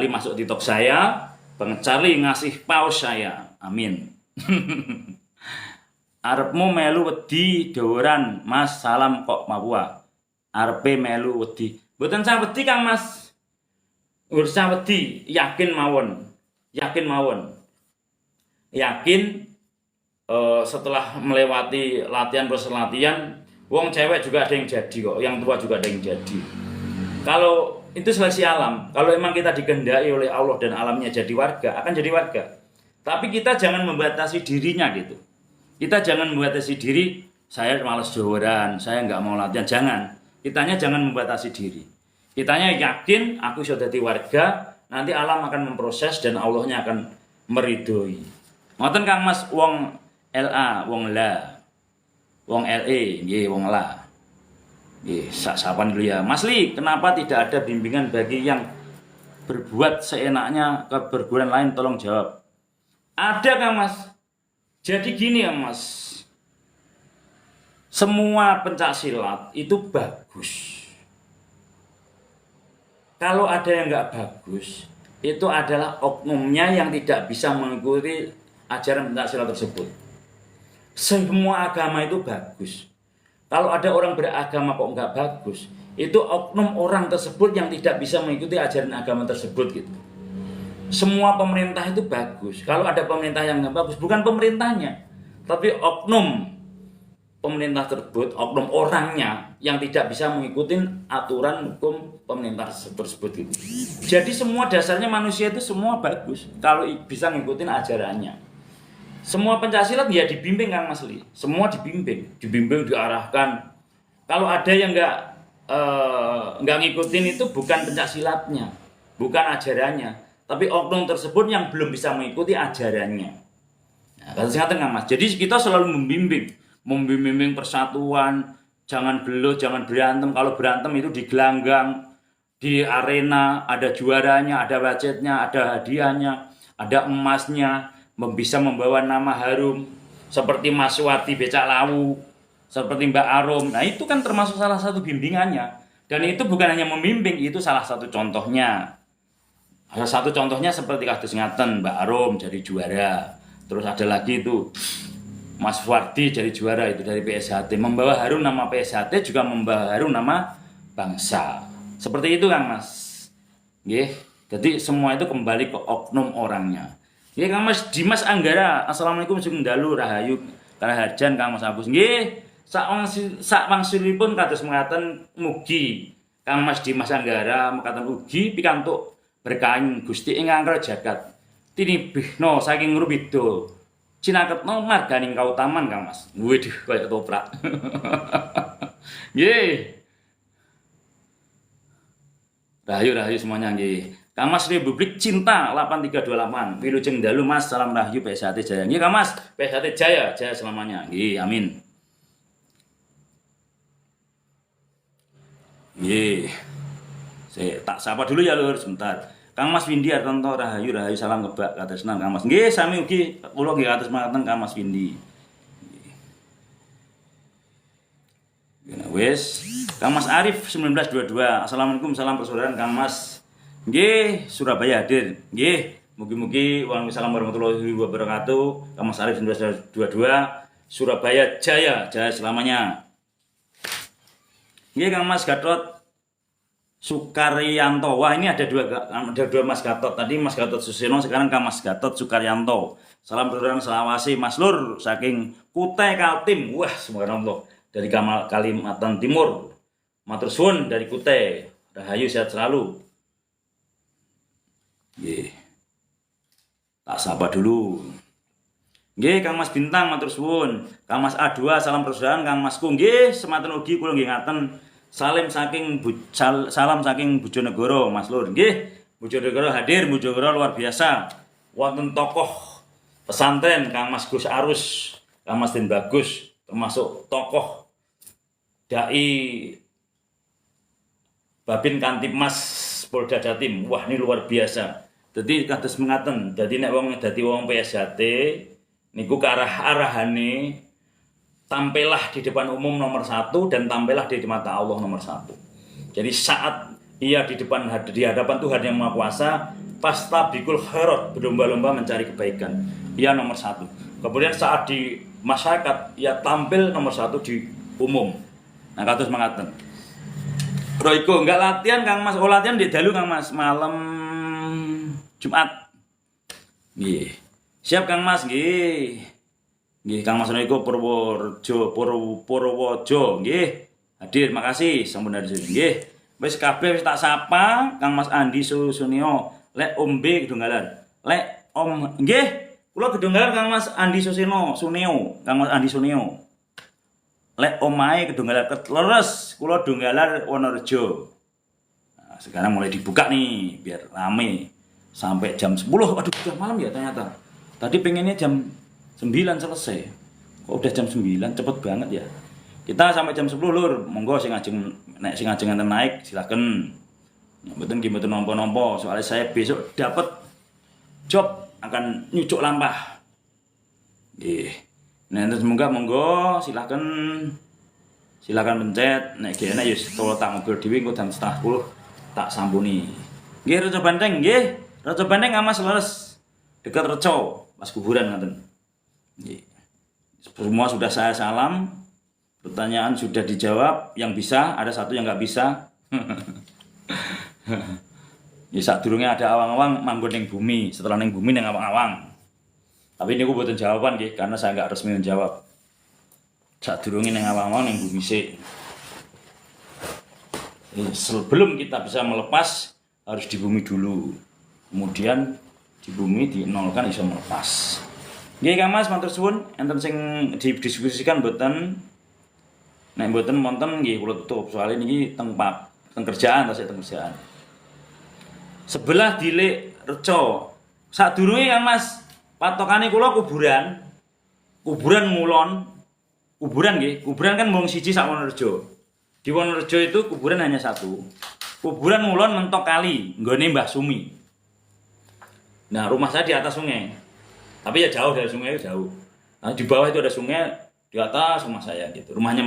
masuk TikTok saya, Bang Charlie ngasih paus saya. Amin. Arepmu melu wedi dawaran Mas, salam kok Papua. Arepe melu wedi. Mboten sah wedi Kang Mas. Ursa wedi, yakin mawon. Setelah melewati latihan proses latihan, wong cewek juga ada yang jadi kok, yang tua juga ada yang jadi. Kalau itu seleksi alam, kalau emang kita dikehendaki oleh Allah dan alamnya jadi warga, akan jadi warga. Tapi kita jangan membatasi dirinya gitu. Kita jangan membatasi diri, saya malas jawaran, saya nggak mau latihan, jangan. Kitanya jangan membatasi diri. Kitanya yakin aku sudah jadi warga, nanti alam akan memproses dan Allahnya akan meridhoi. Ngoten Kang Mas, wong LA, wong la, wong LE, nggih wong la. Nggih, sapan dulu ya. Mas Li, kenapa tidak ada bimbingan bagi yang berbuat seenaknya ke perguruan lain, tolong jawab. Ada Kang Mas. Jadi gini ya Mas. Semua pencak silat itu bagus. Kalau ada yang nggak bagus, itu adalah oknumnya yang tidak bisa mengikuti ajaran pencak silat tersebut. Semua agama itu bagus. Kalau ada orang beragama kok nggak bagus, itu oknum orang tersebut yang tidak bisa mengikuti ajaran agama tersebut gitu. semua pemerintah itu bagus. Kalau ada pemerintah yang nggak bagus, bukan pemerintahnya, tapi oknum pemerintah tersebut, oknum orangnya yang tidak bisa mengikuti aturan hukum pemerintah tersebut gitu. Jadi semua dasarnya manusia itu semua bagus kalau bisa ngikutin ajarannya. Semua Pancasila ya dibimbing kan Mas Li. Semua dibimbing, diarahkan. Kalau ada yang nggak ngikutin itu bukan Pancasilatnya, bukan ajarannya, tapi oknum tersebut yang belum bisa mengikuti ajarannya. Nah, kesehatan kan Mas. Jadi kita selalu membimbing persatuan, jangan gelut, jangan berantem. Kalau berantem itu di gelanggang, di arena, ada juaranya, ada budgetnya, ada hadiahnya, ada emasnya, bisa membawa nama harum seperti Mas Suwardi Becak Lawu, seperti Mbak Arum. Nah itu kan termasuk salah satu bimbingannya, dan itu bukan hanya membimbing, itu salah satu contohnya. Salah satu contohnya seperti kados ngaten, Mbak Arum jadi juara, terus ada lagi itu Mas Suwardi jadi juara itu dari PSHT, membawa harum nama PSHT, juga membawa harum nama bangsa. Seperti itu Kang Mas. Nggih. Jadi semua itu kembali ke oknum orangnya. Nggih Kang Mas Dimas Anggara, assalamualaikum sugeng dalu rahayu karahajan Kang Mas Agus. Nggih, sak wangsulipun kados mekaten mugi Kang Mas Dimas Anggara mekaten ugi pikantuk berkahan Gusti ing angkara jagat. Tinibihna saking Rubidul. Cinaketno marganing kautaman Kang Mas. Waduh, kaya toprak. Nggih. Rahayu semuanya nggih. Kang Mas Republik Cinta 8328. Wilujeng dalu Mas, salam rahayu PSHT Jaya. Nggih Kang Mas, PSHT Jaya selamanya. Nggih, amin. Nggih. Saya tak sapa dulu ya Lur sebentar. Kang Mas Windi Artanto rahayu salam kebak katresnan Kang Mas. Nggih, sami ugi kula nggih kados mekaten Kang Mas Windi. Nggih. Wis, Kang Mas Arif 1922. Assalamualaikum, salam persaudaraan Kang Mas. Nggih, Surabaya hadir. Nggih, mugi-mugi waalaikumsalam warahmatullahi wabarakatuh. Kang Mas Arif 1922, Surabaya Jaya selamanya. Nggih, Kang Mas Gatot Sukaryanto. Wah, ini ada dua Mas Gatot. Tadi Mas Gatot Suseno, sekarang Kang Mas Gatot Sukaryanto. Salam persaudaraan Selawasi Mas Lur saking Kutai Kaltim. Wah, subhanallah. Dari Kalimantan Timur. Matur suwun dari Kutai. Rahayu sehat selalu. Nggih. Tak sapa dulu. Nggih, Kang Mas Bintang matur suwun. Kang Mas A2 salam persaudaraan Kang Masku. Nggih, semanten ugi kula nggih ngaten. Salam saking Bojonegoro Mas Lur. Nggih, Bojonegoro hadir, Bojonegoro luar biasa. Wonten tokoh pesantren Kang Mas Gus Arus, Kang Mas Den Bagus, termasuk tokoh dai Babin Kantipmas Polda Jatim. Wah, ini luar biasa. Jadi kados mengaten, dadi nek wong dadi wong PSHT niku ke arahane tampillah di depan umum nomor 1 dan tampillah di mata Allah nomor 1. Jadi saat ia di hadapan Tuhan yang Maha Kuasa, pastabikul khairat, berlomba-lomba mencari kebaikan. Ia nomor 1. Kemudian saat di masyarakat ia tampil nomor 1 di umum. Nah, kados mengaten. Roiko enggak latihan Kang Mas, latihan di dalu Kang Mas malam Jumat. Nggih. Siap Kang Mas, nggih. Nggih, Kang Mas Roiko Purworejo, nggih. Hadir, makasih sampun hadir. Nggih. Wis kabeh wis tak sapa Kang Mas Andi Susunio, lek Om B Kedunggalan. Lek Om nggih, kula Kedunggalan Kang Mas Andi Suneo, Kang Mas Andi Suneo. Lek omahe Kedunggalan leres, kula Dunggalan Wonorejo. Nah, sekarang mulai dibuka nih biar rame sampai jam 10. Waduh, udah malam ya ternyata. Tadi pengennya jam 9 selesai. Kok udah jam 9, cepet banget ya. Kita sampai jam 10 Lur. Monggo sing ngajeng enten naik silakan. Mboten nggih mboten nampa-nampa, soalnya saya besok dapat job akan nyucuk lampah. Nggih. Nah, semoga monggo silakan pencet. Nek gene ya tolo tak ngobrol dhewe engko jam 9:30 tak sampuni. Nggih, Reco Banteng nggih. Reco Banteng Mas leres. Dekat Reco, pas kuburan ngoten. Nggih. Semua sudah saya salam. Pertanyaan sudah dijawab, yang bisa, ada satu yang nggak bisa. Ya sadurunge ada awang-awang manggon ning bumi, setelah ning bumi ning awang-awang. Tapi niku mboten jawaban nggih, karena saya nggak resmi menjawab. Sadurunge ning awang-awang ning bumi sik. Sebelum kita bisa melepas harus di bumi dulu. Kemudian di bumi dinolkan bisa melepas. Nggih Kang Mas, matur suwun, enten sing didiskusikan mboten? Nek mboten wonten nggih kula tutup, soalnya niki teng kerjaan tasih teng kerjaan. Sebelah Dilik Reca. Sadurunge Kang Mas, patokane kula kuburan. Kuburan ngulon. Kuburan nggih, kuburan kan mung siji sak Wonorejo. Di Wonorejo itu kuburan hanya satu. Kuburan ngulon mentok kali, nggone Mbah Sumi. Nah, rumah saya di atas sungai. Tapi ya jauh dari sungai, jauh. Nah, di bawah itu ada sungai, di atas rumah saya gitu. Rumahnya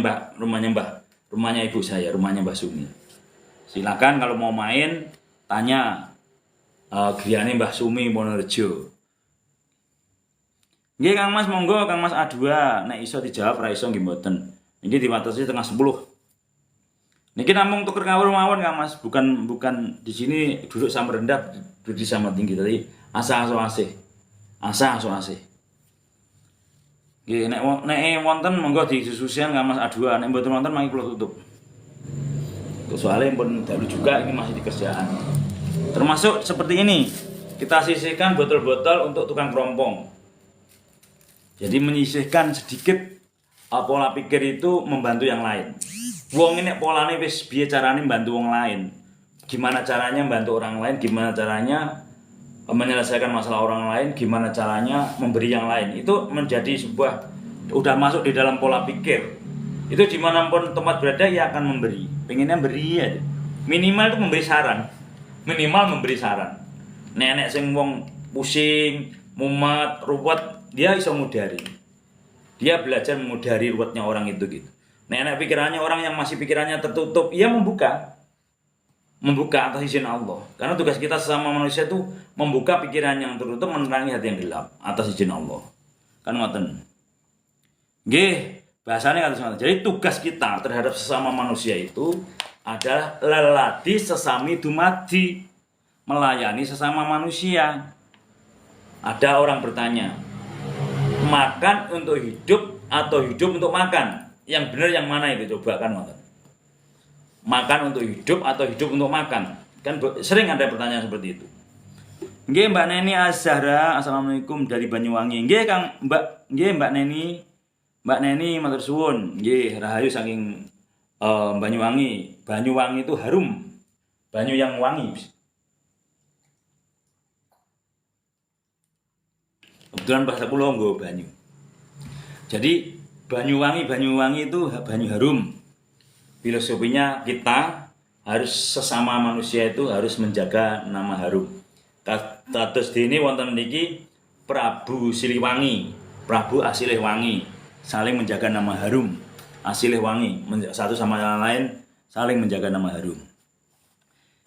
ibu saya, rumahnya Mbah Sumi. Silakan kalau mau main tanya griyane Mbah Sumi Wonorejo. Nggih Kang Mas, monggo Kang Mas A2, nek iso dijawab ra iso nggih mboten. Niki diwatesi tengah 10. Niki namung tuker kawur mawon Kang Mas, bukan di sini duduk sama rendah, duduk sama tinggi tadi asah-asih. Asah-asih. Nggih nek wonten monggo didiskusikan Kang Mas A2, nek mboten wonten mangke kula tutup. Soalnya pun dalu juga ini masih di kerjaan. Termasuk seperti ini, kita sisihkan botol-botol untuk tukang kerompong. Jadi menyisihkan sedikit pola pikir itu membantu yang lain. Wong ini polane wis piye carane bantu wong lain. Gimana caranya bantu orang lain, gimana caranya menyelesaikan masalah orang lain, gimana caranya memberi yang lain. Itu menjadi sebuah udah masuk di dalam pola pikir. Itu dimanapun tempat berada ia akan memberi. Pengennya beri aja. Minimal itu memberi saran. Minimal memberi saran. Nenek sing wong pusing, mumet, ruwet, dia bisa mudari. Dia belajar memudari ruwetnya orang itu gitu. Nenek pikirannya orang yang masih pikirannya tertutup, ia membuka atas izin Allah. Karena tugas kita sesama manusia itu membuka pikiran yang tertutup, menerangi hati yang gelap atas izin Allah. Kan ngoten. Nggih, bahasanya kata semata. Jadi tugas kita terhadap sesama manusia itu adalah leladi sesami dumadi, melayani sesama manusia. Ada orang bertanya, makan untuk hidup atau hidup untuk makan? Yang benar yang mana itu? Coba kan makan untuk hidup atau hidup untuk makan? Kan sering ada pertanyaan seperti itu. Nggih Mbak Neni Azhara, assalamualaikum dari Banyuwangi. Nggih Kang Mbak Neni. Mbak Neni matur suwun. Nggih rahayu saking Banyuwangi. Banyuwangi itu harum. Banyu yang wangi. Kebetulan bahasa kula nggo banyu. Jadi Banyuwangi itu banyu harum. Filosofinya kita harus sesama manusia itu harus menjaga nama harum. Kados dene wonten niki Prabu Siliwangi, Prabu Asilihwangi saling menjaga nama harum. Asilihwangi satu sama yang lain saling menjaga nama harum.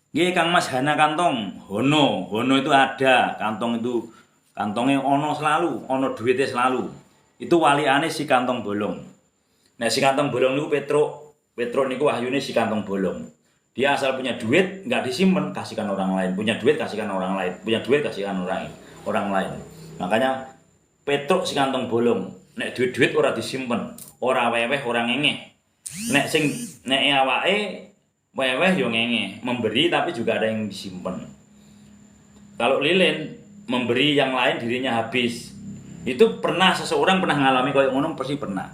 Nggih Kang Mas Hana Kantong, Hono itu ada, kantongnya ono selalu, ono duitnya selalu. Itu waliane si kantong bolong. Nah si kantong bolong niku Petro niku wahyune si kantong bolong. Dia asal punya duit nggak disimpan, kasihkan orang lain. Punya duit kasihkan orang lain. Punya duit kasihkan orang lain. Makanya Petro si kantong bolong. Nek duit ora disimpan, ora weweh, ora ngengeh. Nek awake weweh yo ngengeh, memberi tapi juga ada yang disimpan. Kalau lilin memberi yang lain dirinya habis. Itu seseorang pernah ngalami kayak ngono pasti pernah.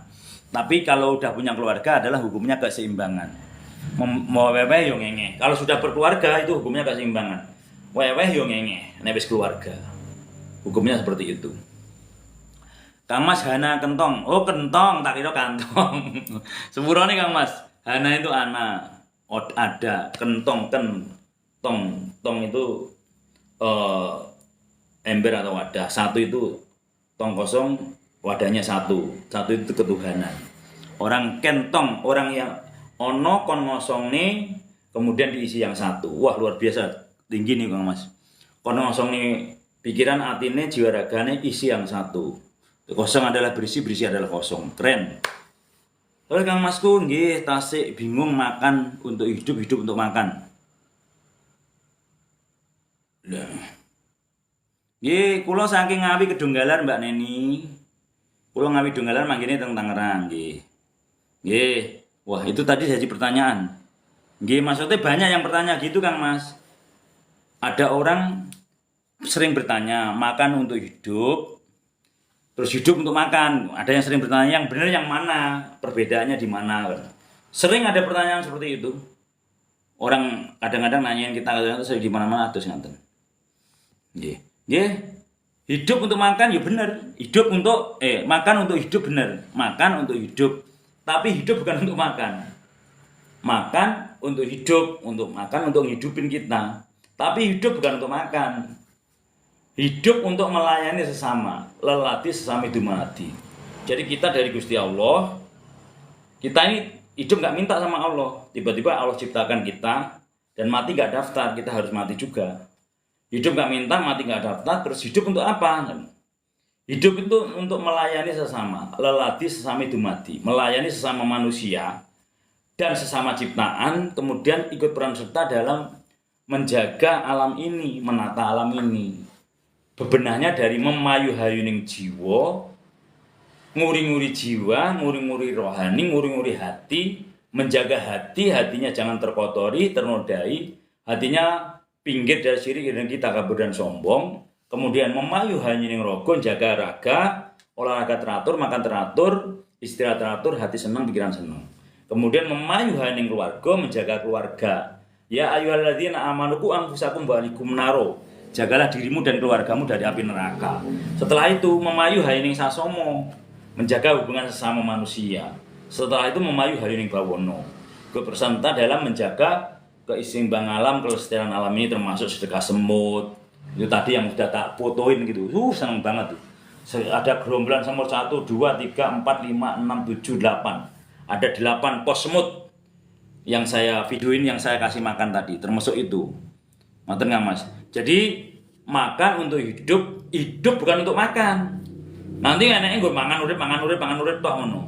Tapi kalau udah punya keluarga adalah hukumnya keseimbangan. Mau weweh yo ngengeh. Kalau sudah berkeluarga itu hukumnya keseimbangan. Weweh yo ngengeh, nek wis keluarga. Hukumnya seperti itu. Kang Mas Hana Kentong. Oh, kentong, tak kira kantong. Sepurane Kang Mas. Hana itu anak. Ada kentong, tong itu ember atau wadah. Satu itu tong kosong, wadahnya satu itu ketuhanan. Orang kentong, orang yang ono kon ngosong nih, kemudian diisi yang satu. Wah luar biasa tinggi nih Kang Mas. Kon ngosong nih pikiran, atine, jiwa ragane isi yang satu. Kosong adalah berisi adalah kosong. Keren. Oleh Kang Masku nggih tasik bingung makan untuk hidup untuk makan. Nggih, kula saking Ngawi Kedunggalan Mbak Neni. Kula Ngawi Kedunggalan manggene teng Tangerang nggih. Nggih. Wah, itu tadi jadi pertanyaan. Nggih, maksudnya banyak yang bertanya gitu Kang Mas. Ada orang sering bertanya, makan untuk hidup, terus hidup untuk makan. Ada yang sering bertanya, yang benar yang mana? Perbedaannya di mana? Sering ada pertanyaan seperti itu. Orang kadang-kadang nanyain kita terus di mana-mana terus ngaten. Nggih. Nggih. Hidup untuk makan ya benar. Hidup untuk makan untuk hidup benar. Makan untuk hidup. Tapi hidup bukan untuk makan. Makan untuk hidup, untuk makan untuk ngidupin kita. Tapi hidup bukan untuk makan. Hidup untuk melayani sesama, lelati sesama itu mati. Jadi kita dari Gusti Allah, kita ini hidup nggak minta sama Allah. Tiba-tiba Allah ciptakan kita dan mati nggak daftar, kita harus mati juga. Hidup nggak minta, mati nggak daftar, terus hidup untuk apa? Hidup itu untuk melayani sesama, lelati sesama itu mati, melayani sesama manusia dan sesama ciptaan, kemudian ikut peran serta dalam menjaga alam ini, menata alam ini. Bebenahnya dari memayu-hayuning jiwa, nguri-nguri jiwa, nguri-nguri rohani, nguri-nguri hati, menjaga hati, hatinya jangan terkotori, ternodai, hatinya pinggir dari syirik dan kita kabur dan sombong. Kemudian memayu-hayuning rogo, jaga raga, olahraga teratur, makan teratur, istirahat teratur, hati senang, pikiran senang. Kemudian memayu-hayuning keluarga, menjaga keluarga. Ya ayyuhalladzina amanu qu anfusakum wa ahlikum naro. Jagalah dirimu dan keluargamu dari api neraka. Setelah itu memayu hayuning sasomo, menjaga hubungan sesama manusia. Setelah itu memayu hayuning bawono, berserta dalam menjaga keseimbangan alam, kelestarian alam ini termasuk sedekah semut. Itu tadi yang sudah tak fotoin gitu. Seneng banget tuh. Ada gerombolan semut 1 2 3 4 5 6 7 8. Ada 8 pos semut yang saya videoin, yang saya kasih makan tadi, termasuk itu. Ngoten nggak Mas? Jadi makan untuk hidup, hidup bukan untuk makan. Nanti enaknya gue mangan urip tok ngono.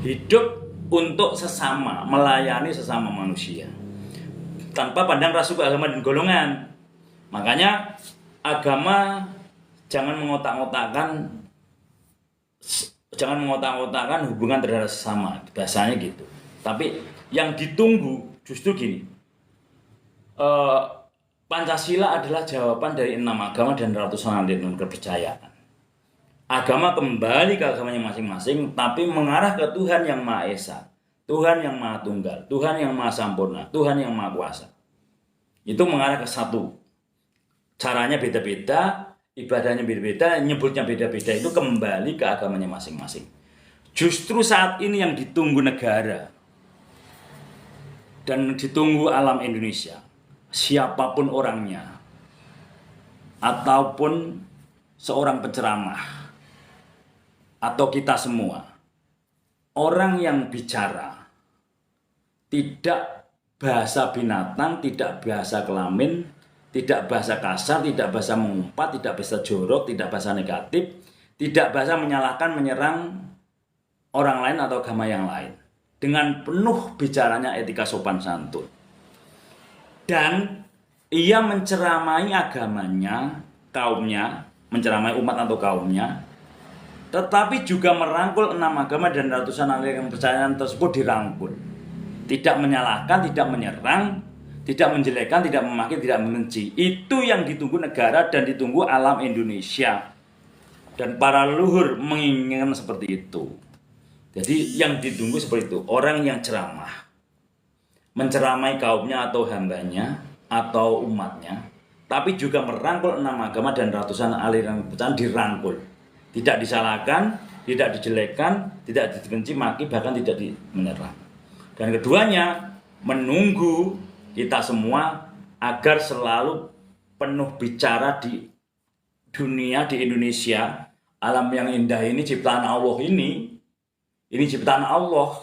Hidup untuk sesama, melayani sesama manusia. Tanpa pandang ras, suku, agama dan golongan. Makanya agama jangan mengotak-otakkan hubungan terhadap sesama, bahasanya gitu. Tapi yang ditunggu justru gini, Pancasila adalah jawaban dari 6 agama dan ratusan aliran kepercayaan. Agama kembali ke agamanya masing-masing, tapi mengarah ke Tuhan yang Maha Esa, Tuhan yang Maha Tunggal, Tuhan yang Maha Sampurna, Tuhan yang Maha Kuasa. Itu mengarah ke satu. Caranya beda-beda, ibadahnya beda-beda, nyebutnya beda-beda, itu kembali ke agamanya masing-masing. Justru saat ini yang ditunggu negara dan ditunggu alam Indonesia, siapapun orangnya, ataupun seorang penceramah, atau kita semua, orang yang bicara tidak bahasa binatang, tidak bahasa kelamin, tidak bahasa kasar, tidak bahasa mengumpat, tidak bahasa jorok, tidak bahasa negatif, tidak bahasa menyalahkan, menyerang orang lain atau agama yang lain. Dengan penuh bicaranya etika sopan santun. Dan ia menceramai agamanya, kaumnya, menceramai umat atau kaumnya, tetapi juga merangkul 6 agama dan ratusan aliran kepercayaan tersebut dirangkul. Tidak menyalahkan, tidak menyerang, tidak menjelekkan, tidak memaki, tidak membenci. Itu yang ditunggu negara dan ditunggu alam Indonesia. Dan para leluhur menginginkan seperti itu. Jadi yang ditunggu seperti itu, orang yang ceramah, menceramai kaumnya atau hambanya atau umatnya, tapi juga merangkul 6 agama dan ratusan aliran kepercayaan dirangkul. Tidak disalahkan, tidak dijelekkan, tidak dibenci, maki, bahkan tidak menyerang. Dan keduanya menunggu kita semua agar selalu penuh bicara di dunia, di Indonesia, alam yang indah ini, ciptaan Allah ini ciptaan Allah.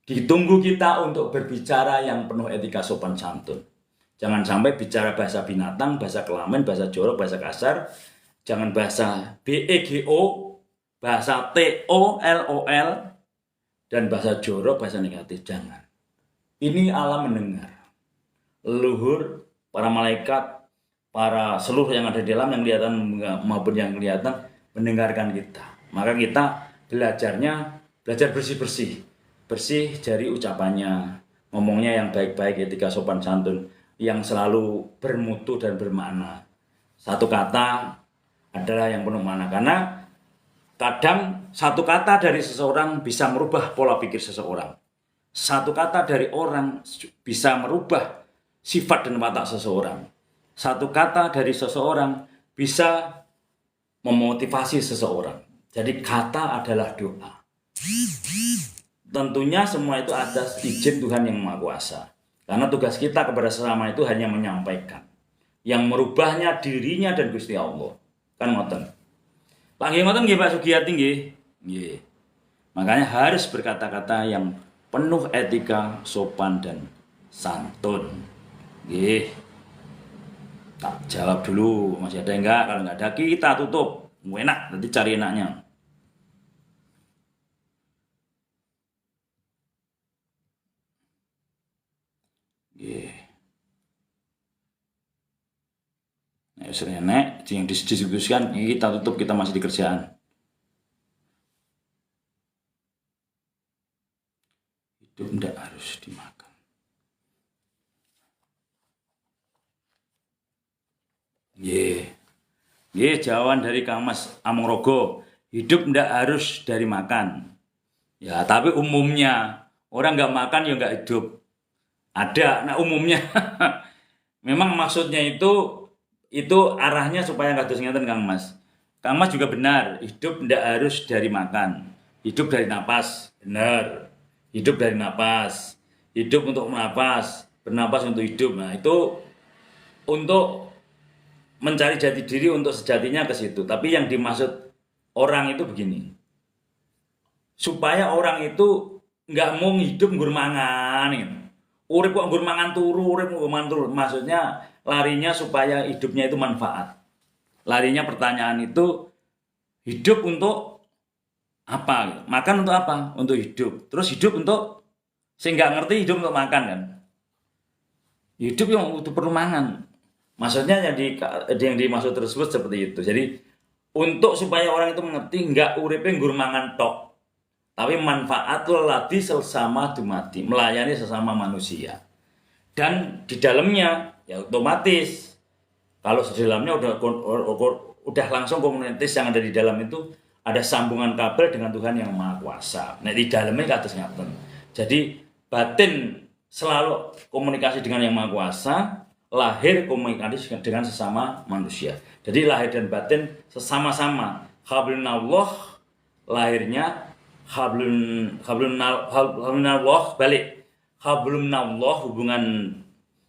Ditunggu kita untuk berbicara yang penuh etika sopan santun. Jangan sampai bicara bahasa binatang, bahasa kelamin, bahasa jorok, bahasa kasar. Jangan bahasa BEGO, bahasa TOLOL, dan bahasa jorok, bahasa negatif. Jangan. Ini alam mendengar. Leluhur, para malaikat, para seluruh yang ada di dalam, yang kelihatan maupun yang kelihatan, mendengarkan kita. Maka kita belajar bersih-bersih. Bersih dari ucapannya, ngomongnya yang baik-baik, etika sopan santun, yang selalu bermutu dan bermakna. Satu kata adalah yang penuh makna, karena kadang satu kata dari seseorang bisa merubah pola pikir seseorang. Satu kata dari orang bisa merubah sifat dan watak seseorang. Satu kata dari seseorang bisa memotivasi seseorang. Jadi kata adalah doa. Tentunya semua itu atas izin Tuhan yang Maha Kuasa. Karena tugas kita kepada sesama itu hanya menyampaikan. Yang merubahnya dirinya dan Gusti Allah. Kan ngoten. Pak nggih ngoten nggih Pak Sugiyati nggih. Nggih. Makanya harus berkata-kata yang penuh etika, sopan dan santun. Nggih. Tak jawab dulu, masih ada enggak? Kalau enggak ada kita tutup. Enak, nanti cari enaknya. Nggih. Nah, serenek yang didiskusikan, kita tutup, kita masih di kerjaan. Hidup tidak harus dimakan. Jawaban dari Kang Mas Amorogo. Hidup tidak harus dari makan. Ya, tapi umumnya orang nggak makan ya nggak hidup. Ada, nah umumnya. Memang maksudnya itu arahnya supaya nggak terus ngeten Kang Mas. Kang Mas juga benar, hidup tidak harus dari makan. Hidup dari napas, benar. Hidup dari napas. Hidup untuk napas, bernapas untuk hidup. Nah, itu untuk mencari jati diri, untuk sejatinya ke situ. Tapi yang dimaksud orang itu begini. Supaya orang itu nggak mau hidup nggur mangan gitu. Urip kok nggur mangan turu, urip nggur mangan turu. Maksudnya larinya supaya hidupnya itu manfaat. Larinya pertanyaan itu hidup untuk apa? Makan untuk apa? Untuk hidup. Terus hidup untuk sehingga ngerti hidup untuk makan kan? Hidup yang untuk perlu mangan. Maksudnya yang dimaksud tersebut seperti itu. Jadi untuk supaya orang itu mengerti nggak uripe nggur mangan tok. Tapi manfaatul ladi sesama dumati, melayani sesama manusia. Dan di dalamnya ya otomatis kalau di dalamnya udah langsung komunitas yang ada di dalam itu ada sambungan kabel dengan Tuhan yang Maha Kuasa. Nah di dalamnya ke atas ngaten. Jadi batin selalu komunikasi dengan yang Maha Kuasa, lahir komunikasi dengan sesama manusia. Jadi lahir dan batin sesama-sama. Hablunallah lahirnya hablunallah balik. Hablunallah hubungan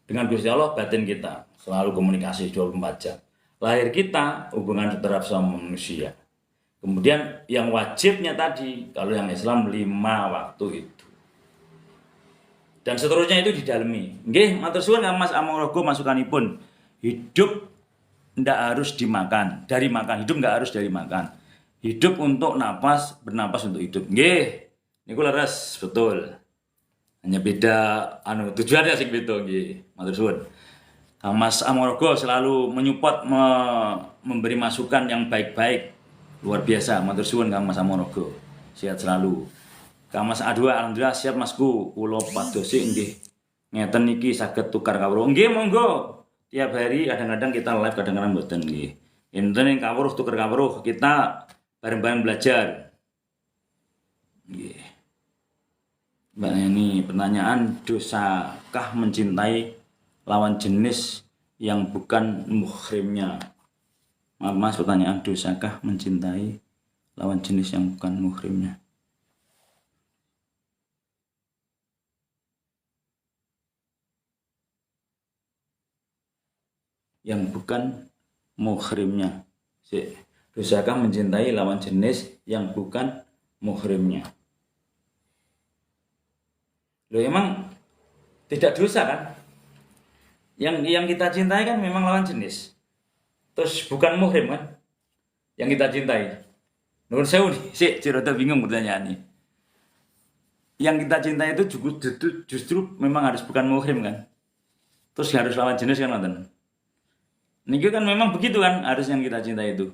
dengan Gusti Allah, batin kita selalu komunikasi 24 jam. Lahir kita hubungan terhadap sama manusia. Kemudian yang wajibnya tadi, kalau yang Islam 5 waktu itu. Dan seterusnya itu didalemi. Nggih, matur suwun Kang Mas Amorogo masukanipun. Hidup ndak harus dimakan, dari makan. Hidup ndak harus dari makan. Hidup untuk napas, bernapas untuk hidup. Nggih. Niku leres betul. Hanya beda tujuannya sing beda nggih. Matur suwun. Kang Mas Amorogo selalu menyupport, memberi masukan yang baik-baik. Luar biasa. Matur suwun Kang Mas Amorogo. Sehat selalu. Kang Mas A2 alhamdulillah siap Masku. Kula padosi nggih. Ngeten niki saged tukar kawruh. Nggih monggo. Tiap hari kadang-kadang kita live, kadang-kadang mboten nggih. Enten kawruh tukar kawruh, kita bareng-bareng belajar. Nggih. Mbak ini pertanyaan, dosakah mencintai lawan jenis yang bukan muhrimnya? Maaf Mas, pertanyaan, dosakah mencintai lawan jenis yang bukan muhrimnya? Yang bukan muhrimnya. Dosakah mencintai lawan jenis yang bukan muhrimnya? Loh emang tidak dosa kan? Yang kita cintai kan memang lawan jenis. Terus bukan muhrim kan? Yang kita cintai. Menurut saya Ciroto bingung pertanyaannya. Yang kita cintai itu justru memang harus bukan muhrim kan? Terus harus lawan jenis kan nonton. Niki kan memang begitu kan harus yang kita cintai itu.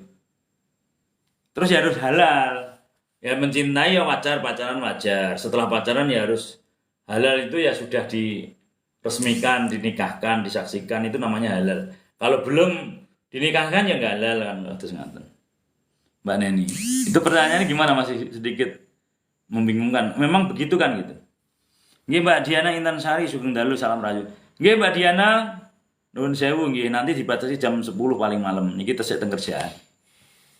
Terus ya harus halal. Ya mencintai ya wajar, pacaran wajar. Setelah pacaran ya harus halal, itu ya sudah diresmikan, dinikahkan, disaksikan, itu namanya halal. Kalau belum dinikahkan ya nggak halal kan, terus ngaten. Mbak Neni, itu pertanyaannya gimana, masih sedikit membingungkan. Memang begitu kan gitu. Nggih Mbak Diana Intan Sari Sugeng Dalu, salam rayu. Nggih Mbak Diana, nuwun sewu nggih, nanti dibatasi jam 10 paling malam. Niki tesih teng kerjaan.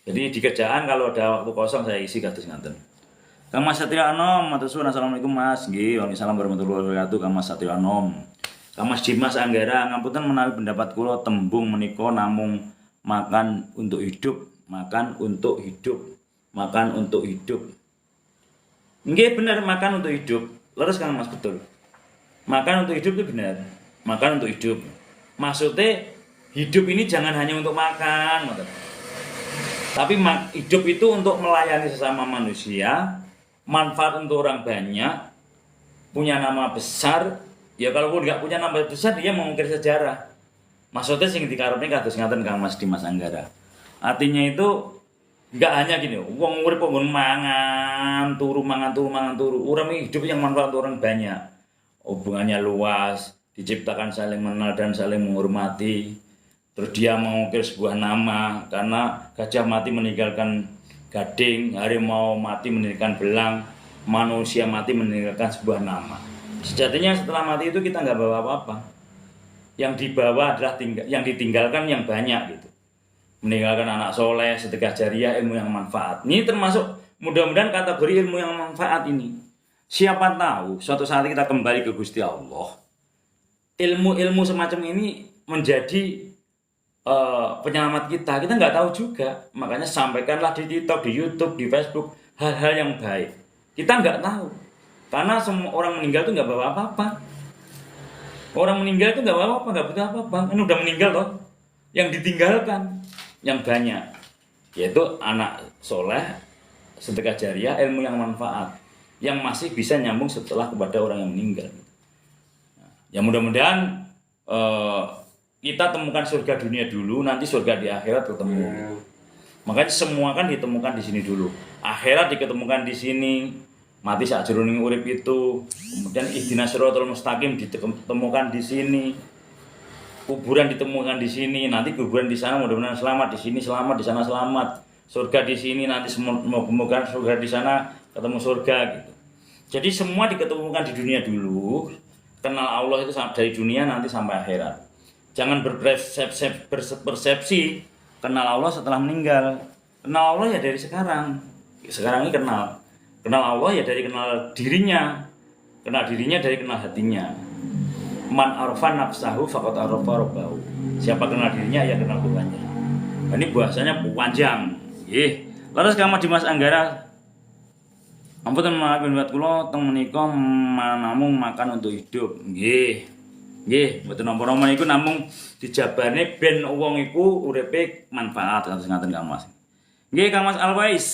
Jadi di kerjaan kalau ada waktu kosong saya isi kados ngaten. Kang Mas Satrio Anom, matur suwun, assalamualaikum Mas. Nggih, waalaikumsalam warahmatullahi wabarakatuh. Kang Mas Satrio Anom. Kang Mas Dimas Anggara, ngapunten menawi pendapat kula tembung menika namung makan untuk hidup, makan untuk hidup, makan untuk hidup. Nggih benar, makan untuk hidup. Leres Kang Mas, betul. Makan untuk hidup itu benar. Makan untuk hidup. Maksudnya hidup ini jangan hanya untuk makan, tapi hidup itu untuk melayani sesama manusia, manfaat untuk orang banyak, punya nama besar. Ya kalaupun nggak punya nama besar, dia mengukir sejarah. Maksudnya sing dikarepne kados ngaten Kang Mas Dimas Anggara. Artinya itu nggak hanya gini, wong urip kok mangan turu. Orang hidup yang manfaat untuk orang banyak. Hubungannya luas, diciptakan saling mengenal dan saling menghormati. Terus dia mengukir sebuah nama, karena gajah mati meninggalkan gading, harimau mati meninggalkan belang, manusia mati meninggalkan sebuah nama. Sejatinya setelah mati itu kita nggak bawa apa-apa. Yang dibawa adalah yang ditinggalkan yang banyak gitu. Meninggalkan anak soleh, sedekah jariah, ilmu yang manfaat. Ini termasuk mudah-mudahan kategori ilmu yang manfaat ini. Siapa tahu suatu saat kita kembali ke Gusti Allah, ilmu-ilmu semacam ini menjadi penyelamat kita nggak tahu juga. Makanya sampaikanlah di TikTok, di YouTube, di Facebook hal-hal yang baik. Kita nggak tahu, karena semua orang meninggal itu nggak bawa apa-apa. Orang meninggal itu nggak bawa apa-apa, nggak butuh apa-apa. Ini udah meninggal loh. Yang ditinggalkan yang banyak, yaitu anak soleh, sedekah jariah, ilmu yang manfaat, yang masih bisa nyambung setelah kepada orang yang meninggal. Ya mudah-mudahan kita temukan surga dunia dulu, nanti surga di akhirat ketemu. Makanya semua kan ditemukan di sini dulu. Akhirat diketemukan di sini, mati sakjroning urip itu. Kemudian ihdinas siratal mustaqim ditemukan di sini. Kuburan ditemukan di sini, nanti kuburan di sana mudah-mudahan selamat, di sini selamat, di sana selamat. Surga di sini, nanti semoga surga di sana ketemu surga gitu. Jadi semua diketemukan di dunia dulu. Kenal Allah itu dari dunia nanti sampai akhirat. Jangan berpersepsi kenal Allah setelah meninggal. Kenal Allah ya dari sekarang. Sekarang ini kenal. Kenal Allah ya dari kenal dirinya. Kenal dirinya dari kenal hatinya. Man arfa nafsahu faqad arfa rabbahu. Siapa kenal dirinya ya kenal Tuhannya. Ini bahasanya panjang. Nggih. Lalu Kang Dimas Anggara, ampun maafin buat kula teng menika namung makan untuk hidup. Nggih. Nggih, mboten napa-napa iku namung dijabane ben wong iku uripe manfaat kados ngaten Kang Mas. Nggih Kang Mas Alwais.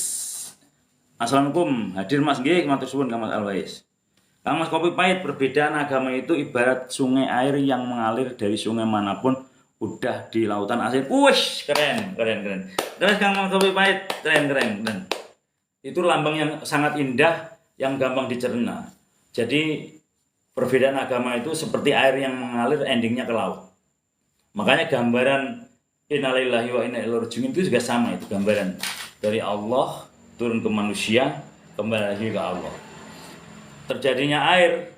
Assalamualaikum. Hadir Mas nggih, matur suwun Kang Mas Alwais. Kang Mas Kopi Pahit, perbedaan agama itu ibarat sungai air yang mengalir dari sungai manapun udah di lautan asin. Wush, keren. Terus Kang Mas Kopi Pahit, keren. Itu lambang yang sangat indah yang gampang dicerna. Jadi perbedaan agama itu seperti air yang mengalir endingnya ke laut. Makanya gambaran innalillahi wa inna ilaihi raji'un itu juga sama, itu gambaran dari Allah turun ke manusia, kembali lagi ke Allah. Terjadinya air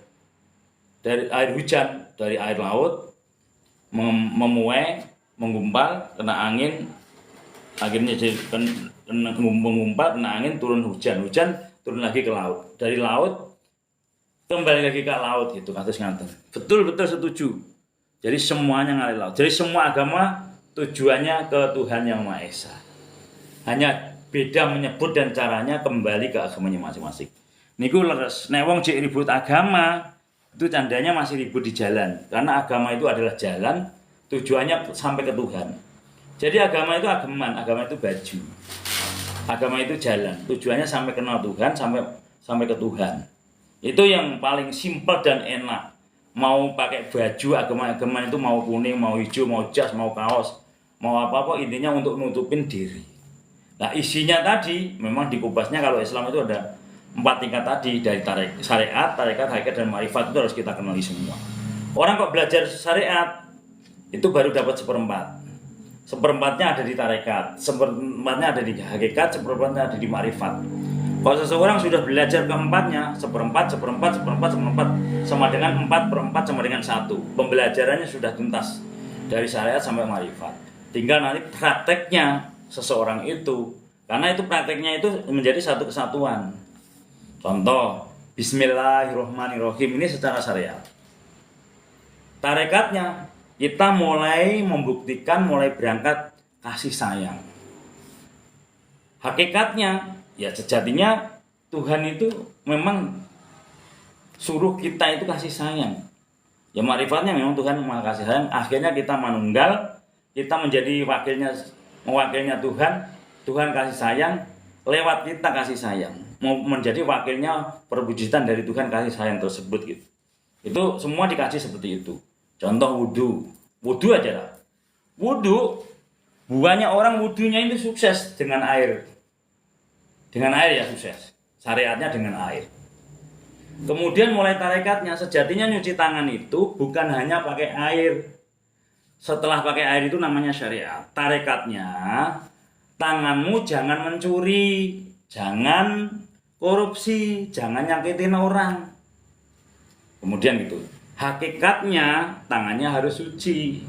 dari air hujan, dari air laut memuai, menggumpal, kena angin, akhirnya jadi menggumpal, kena angin, turun hujan, turun lagi ke laut. Dari laut kembali lagi ke laut gitu, kados ngaten. Betul setuju. Jadi semuanya ngalir laut. Jadi semua agama tujuannya ke Tuhan Yang Maha Esa. Hanya beda menyebut dan caranya kembali ke agamanya masing-masing. Niku leres. Nek wong cek ribut agama, itu tandanya masih ribut di jalan. Karena agama itu adalah jalan, tujuannya sampai ke Tuhan. Jadi agama itu agama itu baju. Agama itu jalan, tujuannya sampai kenal Tuhan, sampai ke Tuhan. Itu yang paling simpel dan enak. Mau pakai baju agama itu mau kuning, mau hijau, mau jas, mau kaos, mau apa intinya untuk nutupin diri. Nah isinya tadi memang dikupasnya kalau Islam itu ada 4 tingkat tadi, dari syariat, tarekat, hakikat, dan ma'rifat itu harus kita kenali semua. Orang kok belajar syariat itu baru dapat seperempat. Seperempatnya ada di tarekat, seperempatnya ada di hakikat, seperempatnya ada di ma'rifat. Kalau seseorang sudah belajar keempatnya, seperempat sama dengan 4/4 sama dengan 1. Pembelajarannya sudah tuntas dari syariat sampai ma'rifat. Tinggal nanti prakteknya seseorang itu, karena itu prakteknya itu menjadi satu kesatuan. Contoh, Bismillahirrohmanirrohim ini secara syariat. Tarekatnya kita mulai membuktikan, mulai berangkat kasih sayang. Hakikatnya ya sejatinya Tuhan itu memang suruh kita itu kasih sayang. Ya ma'rifatnya memang Tuhan maha kasih sayang. Akhirnya kita manunggal, kita menjadi mewakilnya Tuhan. Tuhan kasih sayang, lewat kita kasih sayang. Mau menjadi wakilnya perwujudan dari Tuhan kasih sayang tersebut gitu. Itu semua dikasih seperti itu. Contoh wudhu aja lah. Wudhu, banyak orang wudhunya itu sukses dengan air. Dengan air ya sukses. Syariatnya dengan air. Kemudian mulai tarekatnya, sejatinya nyuci tangan itu bukan hanya pakai air. Setelah pakai air itu namanya syariat. Tarekatnya, tanganmu jangan mencuri, jangan korupsi, jangan nyakitin orang. Kemudian gitu. Hakikatnya tangannya harus suci.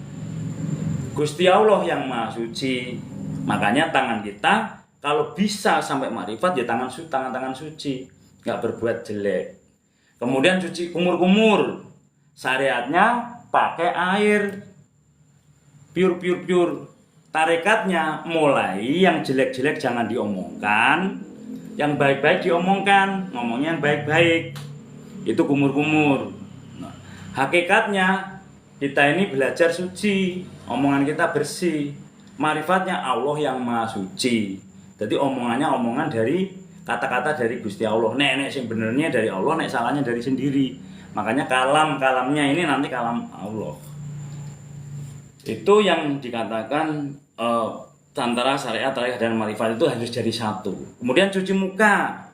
Gusti Allah yang Maha Suci. Makanya tangan kita kalau bisa sampai ma'rifat ya tangan suci, nggak berbuat jelek. Kemudian cuci kumur-kumur. Syariatnya pakai air. Pure. Tarekatnya mulai yang jelek-jelek jangan diomongkan, yang baik-baik diomongkan, ngomongnya yang baik-baik. Itu kumur-kumur. Nah, hakikatnya kita ini belajar suci, omongan kita bersih. Ma'rifatnya Allah yang Maha Suci. Jadi omongannya omongan dari kata-kata dari Gusti Allah. Nek sing benernya dari Allah, nek salahnya dari sendiri. Makanya kalamnya ini nanti kalam Allah. Itu yang dikatakan antara syariat, tarekat, dan ma'rifat itu harus jadi satu. Kemudian cuci muka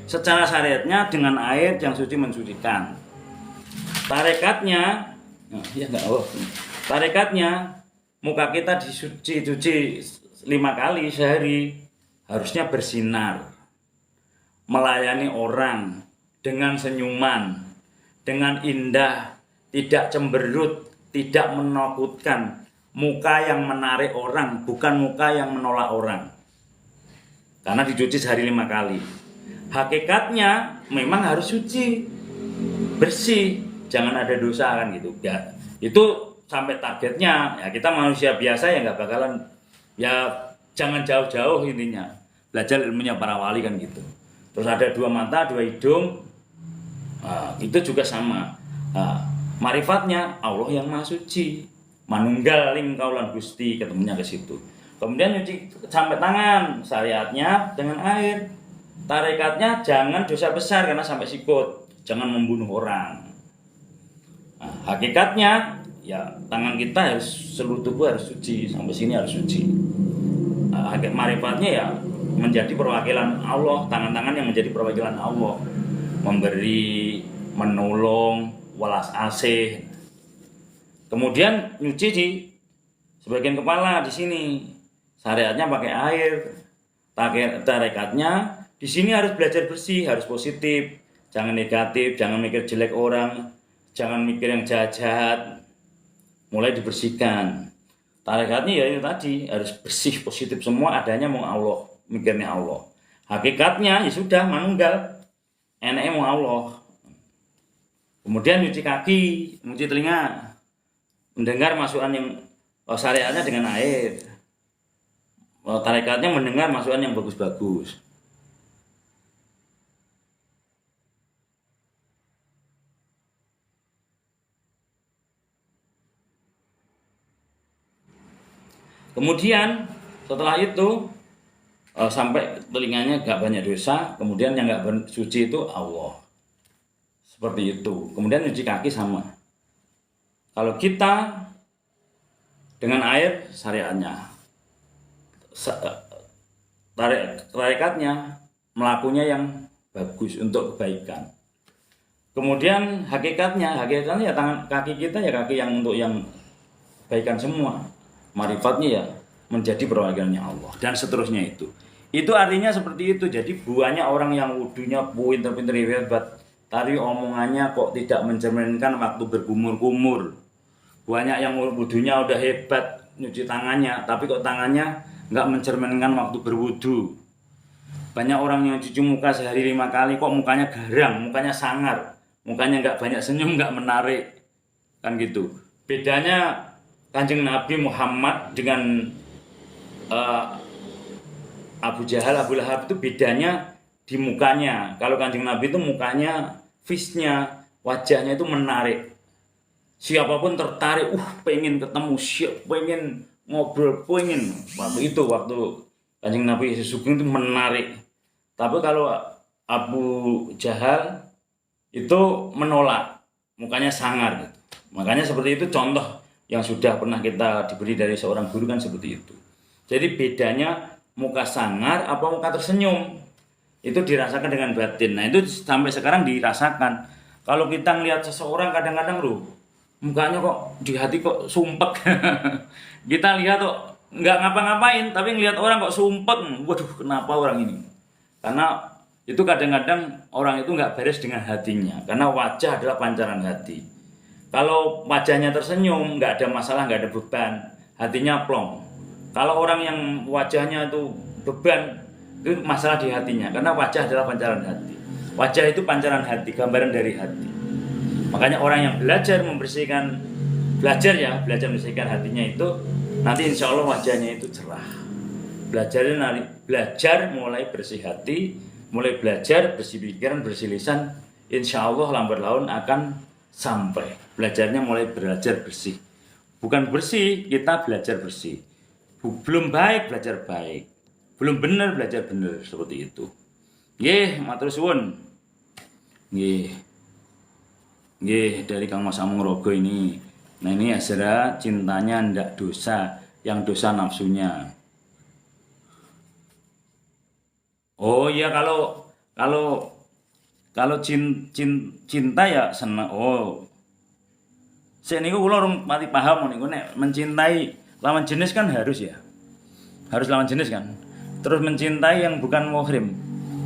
secara syariatnya dengan air yang suci mensucikan. Tarekatnya, tarekatnya muka kita dicuci 5 kali sehari, harusnya bersinar, melayani orang dengan senyuman, dengan indah, tidak cemberut, tidak menakutkan. Muka yang menarik orang, bukan muka yang menolak orang. Karena dicuci sehari 5 kali. Hakikatnya memang harus suci, bersih, jangan ada dosa kan gitu. Ya, itu sampai targetnya. Ya kita manusia biasa ya nggak bakalan, ya jangan jauh-jauh intinya. Belajar ilmunya para wali kan gitu. Terus ada 2 mata, 2 hidung. Itu juga sama. Ma'rifatnya Allah yang Maha Suci. Manunggal ling kaulan Gusti, ketemunya ke situ. Kemudian nyuci sampai tangan, syariatnya dengan air. Tarekatnya jangan dosa besar karena sampai sikut, jangan membunuh orang. Nah, hakikatnya ya tangan kita harus, seluruh tubuh harus suci, sampai sini harus suci. Hakikat ma'rifatnya ya menjadi perwakilan Allah, tangan-tangan yang menjadi perwakilan Allah, memberi, menolong, welas asih. Kemudian nyuci di sebagian kepala di sini. Syariatnya pakai air. Tarekatnya di sini harus belajar bersih, harus positif, jangan negatif, jangan mikir jelek orang, jangan mikir yang jahat. Mulai dibersihkan. Tarekatnya ya itu tadi, harus bersih, positif, semua adanya mau Allah, mikirnya Allah. Hakikatnya ya sudah manunggal. Enaknya mau Allah. Kemudian nyuci kaki, nyuci telinga. Mendengar masukan yang syariatnya dengan air. Tarekatnya mendengar masukan yang bagus-bagus. Kemudian setelah itu sampai telinganya gak banyak dosa, kemudian yang gak suci itu Allah. Seperti itu. Kemudian nyuci kaki sama. Kalau kita dengan air syariatnya, tarikatnya melakunya yang bagus untuk kebaikan. Kemudian hakikatnya ya tangan kaki kita ya kaki yang untuk yang kebaikan semua. Marifatnya ya menjadi perwakilannya Allah dan seterusnya itu. Itu artinya seperti itu. Jadi banyak orang yang wudunya pinter-pinter hebat, tapi omongannya kok tidak mencerminkan waktu berkumur-kumur. Banyak yang wudunya udah hebat nyuci tangannya, tapi kok tangannya nggak mencerminkan waktu berwudu. Banyak orang yang cuci muka sehari 5 kali, kok mukanya garang, mukanya sangar, mukanya nggak banyak senyum, nggak menarik, kan gitu. Bedanya Kanjeng Nabi Muhammad dengan Abu Jahal, Abu Lahab itu bedanya di mukanya. Kalau Kanjeng Nabi itu mukanya, face-nya, wajahnya itu menarik. Siapapun tertarik, pengen ketemu, pengen ngobrol, pengen. Waktu Kanjeng Nabi Sugeng itu menarik. Tapi kalau Abu Jahal itu menolak, mukanya sangar gitu. Makanya seperti itu contoh yang sudah pernah kita diberi dari seorang guru kan seperti itu. Jadi bedanya muka sangar apa muka tersenyum itu dirasakan dengan batin. Nah itu sampai sekarang dirasakan. Kalau kita ngelihat seseorang kadang-kadang mukanya kok di hati kok sumpek. Kita lihat kok nggak ngapa-ngapain, tapi ngelihat orang kok sumpek. Waduh, kenapa orang ini? Karena itu kadang-kadang orang itu nggak beres dengan hatinya. Karena wajah adalah pancaran hati. Kalau wajahnya tersenyum, nggak ada masalah, nggak ada beban, hatinya plong. Kalau orang yang wajahnya itu beban, itu masalah di hatinya. Karena wajah adalah pancaran hati. Wajah itu pancaran hati, gambaran dari hati. Makanya orang yang belajar membersihkan hatinya itu, nanti insya Allah wajahnya itu cerah. Belajar mulai bersih hati, mulai belajar bersih pikiran, bersih lisan, insya Allah lambat laun akan sampai. Belajarnya mulai belajar bersih. Bukan bersih, kita belajar bersih. Belum baik, belajar baik. Belum benar, belajar benar. Seperti itu. Nggih, matur suwun. Nggih. Nggih, dari Kang Mas Amung-Rogo ini. Nah ini Azra cintanya ndak dosa, yang dosa nafsunya. Oh iya, kalau cinta ya senang. Oh, saya niku kula urung mati paham niku nek mencintai lawan jenis kan harus ya. Harus lawan jenis kan. Terus mencintai yang bukan muhrim.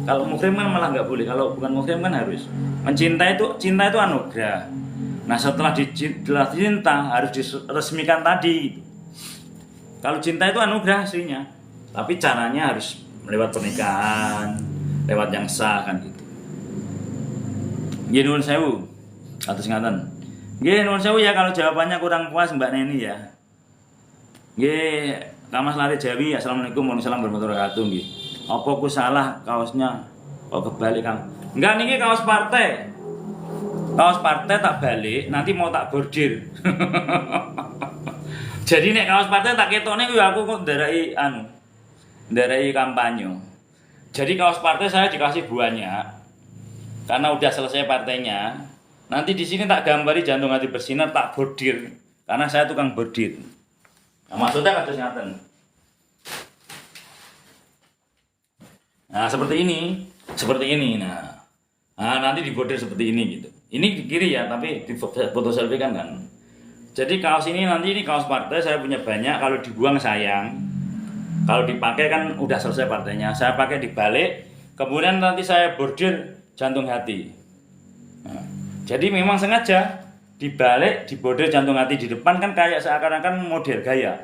Kalau muhrim kan malah nggak boleh. Kalau bukan muhrim kan harus. Cinta itu anugerah. Nah, setelah cinta harus diresmikan tadi. Kalau cinta itu anugerah aslinya. Tapi caranya harus lewat pernikahan, lewat yang sah kan gitu. Nggih nuwun sewu. Atus ngaten. Nggih nuwun sewu ya kalau jawabannya kurang puas Mbak Neni ya. Nggih, Kamas Lari Jawi. Assalamualaikum warahmatullahi wabarakatuh nggih. Apa ku salah kaosnya kok kebalik Kang? Enggak niki kaos partai. Kaos partai tak balik, nanti mau tak bordir. Jadi nek kaos partai tak ketone kuwi aku kok ndarai kampanye. Jadi kaos partai saya dikasih banyak. Karena udah selesai partainya, nanti di sini tak gambari jantung hati bersinar, tak bordir. Karena saya tukang bordir. Nah, maksudnya kados ngaten. Nah, seperti ini. Nah, nanti dibordir seperti ini gitu. Ini di kiri ya, tapi di foto selfie kan. Jadi kaos ini nanti ini kaos partai saya punya banyak. Kalau dibuang sayang, kalau dipakai kan udah selesai partainya. Saya pakai dibalik, kemudian nanti saya bordir jantung hati. Nah, jadi memang sengaja dibalik, dibordir jantung hati di depan kan kayak seakan-akan model gaya.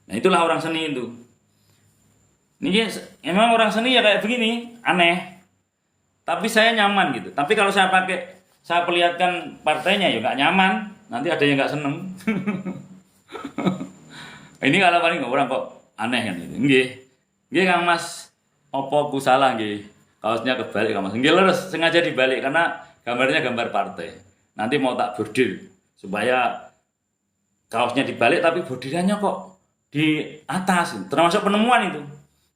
Nah itulah orang seni itu. Ini emang orang seni ya kayak begini, aneh. Tapi saya nyaman gitu. Tapi kalau saya perlihatkan partainya ya nggak nyaman. Nanti ada yang nggak seneng. Ini kalau paling orang kok aneh kan gitu. Nggih Kang Mas, opo ku salah nggih. Kaosnya kebalik Kang Mas. Nggih lurus sengaja dibalik karena gambarnya gambar partai. Nanti mau tak bordir supaya kaosnya dibalik tapi bordirannya kok di atas. Termasuk penemuan itu.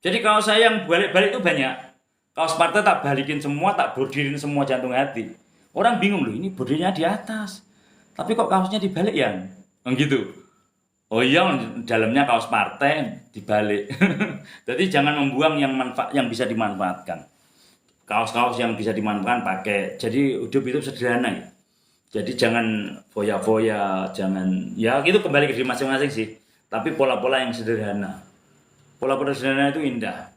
Jadi kaos saya yang balik-balik itu banyak. Kaos partai tak balikin semua, tak bordirin semua jantung hati. Orang bingung loh, ini bordirnya di atas. Tapi kok kaosnya dibalik ya? Gitu. Oh iya, dalamnya kaos partai dibalik. Jadi jangan membuang yang bisa dimanfaatkan. Kaos-kaos yang bisa dimanfaatkan pakai. Jadi hidup itu sederhana ya. Jadi jangan foya-foya, jangan ya gitu, kembali ke diri masing-masing sih. Tapi pola-pola yang sederhana. Pola-pola sederhana itu indah.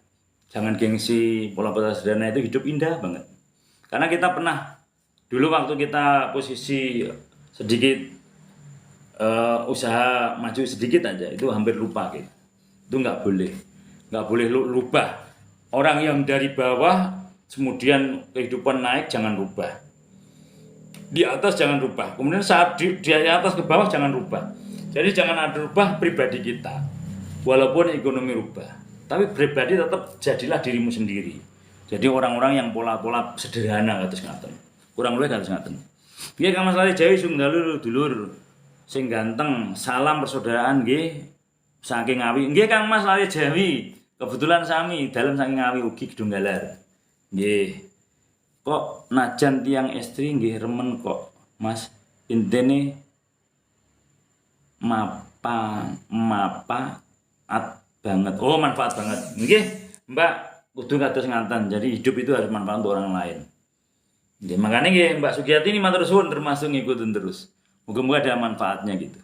Jangan gengsi, pola-pola sederhana itu hidup indah banget. Karena kita pernah dulu waktu kita posisi sedikit usaha maju sedikit aja itu hampir lupa gitu. Itu nggak boleh lupa. Orang yang dari bawah kemudian kehidupan naik jangan rubah. Di atas jangan rubah, kemudian saat di atas ke bawah jangan rubah. Jadi jangan ada rubah pribadi kita, walaupun ekonomi rubah, tapi pribadi tetap jadilah dirimu sendiri. Jadi orang-orang yang pola-pola sederhana kados ngaten, kurang luwih kados ngaten. Nggih Kang Mas Lali Jawi sunggal dulur sing ganteng, salam persaudaraan nggih saking Ngawi. Nggih Kang Mas Lali Jawi, kebetulan sami dalem saking Ngawi ugi Gedunggalar. Nggih. Kok najan tiang istri nggih remen kok Mas, intene manfaat banget. Oh, manfaat banget. Nggih, Mbak, kudu kados ngaten. Jadi hidup itu harus manfaat untuk orang lain. Nggih, makanya nggih Mbak Sugiyati ini matur suwun termasuk ngikutin terus. Moga-moga ada manfaatnya gitu.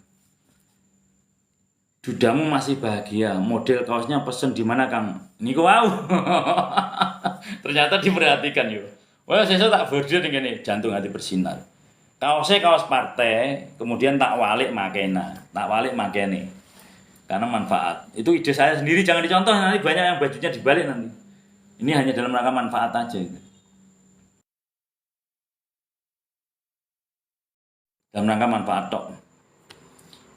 Dudamu masih bahagia. Model kaosnya pesen di mana Kang? Niku wow. Ternyata diperhatikan yuk. Wah, saya tak bordir ngene, jantung hati bersinar. Kaosnya kaos partai, kemudian tak walik makene. Karena manfaat. Itu ide saya sendiri, jangan dicontoh, nanti banyak yang bajunya dibalik nanti. Ini hanya dalam rangka manfaat aja gitu. Dalam rangka manfaat tok.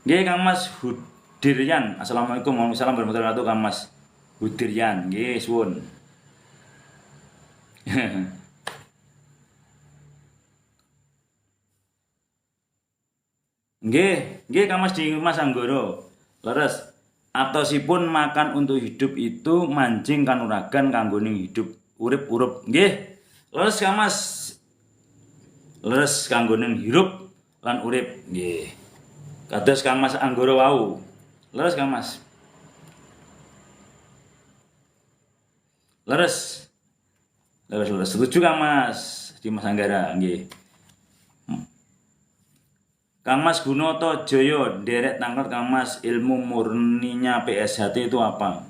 Nggih Kang Mas Hudiryan. Assalamualaikum warahmatullahi wabarakatuh Kang Mas Hudiryan. Nggih, suwun. Nggih Kang Mas di Mas Anggoro. Leres. Atosipun makan untuk hidup itu mancing kanuragan kanggo ning hidup urip-urip. Nggih. Leres Kang Mas. Leres kanggo ning hirup lan urip. Nggih. Kados Kang Mas Anggoro wau. Leres Kang Mas. Leres. Setuju Kang Mas di Mas Anggara. Nggih. Kang Mas Gunoto Joyo, derek tangkal Kang Mas, ilmu murninya PSHT itu apa?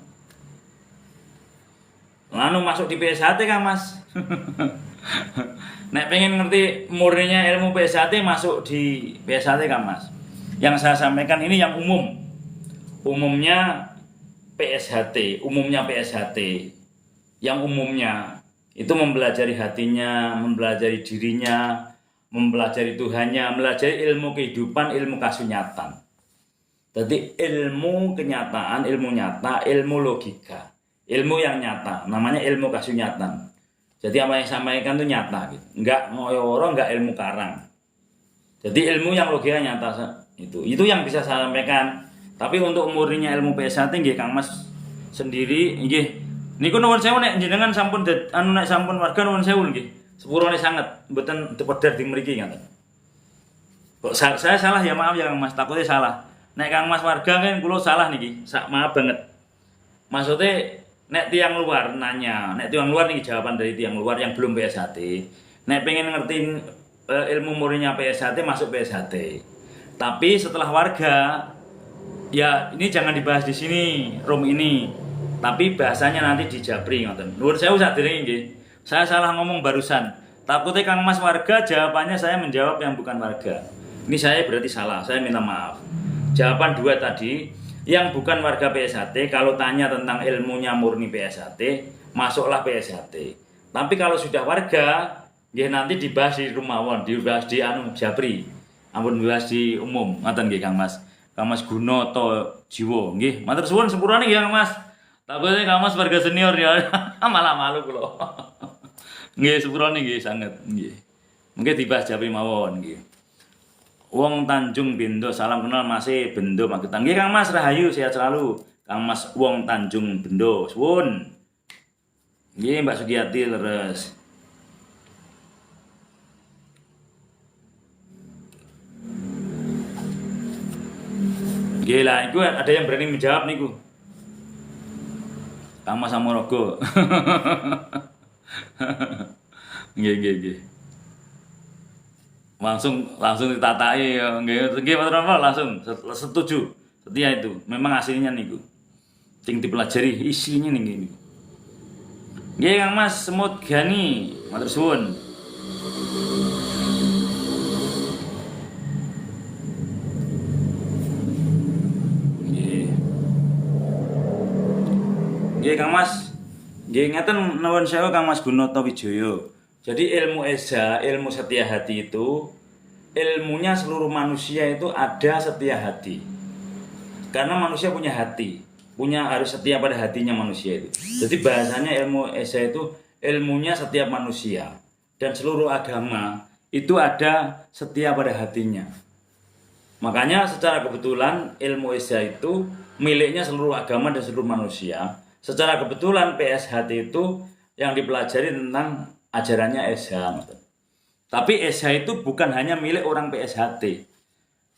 Lalu masuk di PSHT Kang Mas. Nek pengen ngerti murninya ilmu PSHT masuk di PSHT Kang Mas. Yang saya sampaikan ini yang umum. Umumnya PSHT. Yang umumnya itu mempelajari hatinya, mempelajari dirinya, mempelajari Tuhannya, mempelajari ilmu kehidupan, ilmu kasunyatan. Jadi ilmu kenyataan, ilmu nyata, ilmu logika, ilmu yang nyata, namanya ilmu kasunyatan. Jadi apa yang saya sampaikan itu nyata, gitu. Enggak ngoyo-oro, enggak ilmu karang. Jadi ilmu yang logika nyata itu yang bisa saya sampaikan. Tapi untuk murninya ilmu PSHT nggih Kang Mas sendiri nggih. Niku nuwun sewu nek jenengan sampun nek sampun warga nuwun sewu nggih. Sepurone sangat, mboten tepedar di mriki ngaten. Kok saya salah ya maaf ya Kang Mas, takutnya salah. Nek Kang Mas warga kan kula salah niki, maaf banget. Maksudnya nek tiang luar nanya, nek tiang luar niki jawaban dari tiang luar yang belum PSHT. Nek pengen ngertiin ilmu murninya PSHT masuk PSHT. Tapi setelah warga ya ini jangan dibahas di sini, room ini. Tapi bahasanya nanti di Japri ngoten. Nuwun sewu sadurunge nggih. Saya salah ngomong barusan. Takutnya Kang Mas warga, jawabannya saya menjawab yang bukan warga. Ini saya berarti salah, saya minta maaf. Jawaban dua tadi, yang bukan warga PSHT, kalau tanya tentang ilmunya murni PSHT, masuklah PSHT. Tapi kalau sudah warga, ya nanti dibahas di Rumawon, dibahas di Japri. Ampun dibahas di umum, ngaten nggih Kang Mas. Kang Mas Gunoto Jiwo, nggih. Matur suwun sepurane nggih Kang Mas. Takutnya Kang Mas warga senior ya, malah malu kula. Nggih sepurane nggih sanget nggih. Mungkin dibahas Japri mawon nggih. Wong Tanjung Bendo, salam kenal masih Bendo Magetan. Nggih Kang Mas rahayu sehat selalu. Kang Mas Wong Tanjung Bendo, suwun. Nggih Mbak Sugiyati leres. Gila, itu ada yang berani menjawab niku. Kang Mas Amorogo. Nggih. Langsung ditatai ya. Nggih Mas Romo langsung setuju. Setia itu. Memang aslinya niku. Ting dipelajari isinya nih. Nggih Kang Mas Semut Gani, matur suwun. Nggih Kang Mas. Nggih ngeten nuwun sewu Kang Mas Gunoto Wijoyo. Jadi ilmu eza, ilmu setia hati itu ilmunya seluruh manusia itu ada setia hati. Karena manusia punya hati, harus setia pada hatinya manusia itu. Jadi bahasanya ilmu eza itu ilmunya setiap manusia dan seluruh agama itu ada setia pada hatinya. Makanya secara kebetulan ilmu eza itu miliknya seluruh agama dan seluruh manusia. Secara kebetulan PSHT itu yang dipelajari tentang ajarannya Eza. Tapi Eza itu bukan hanya milik orang PSHT,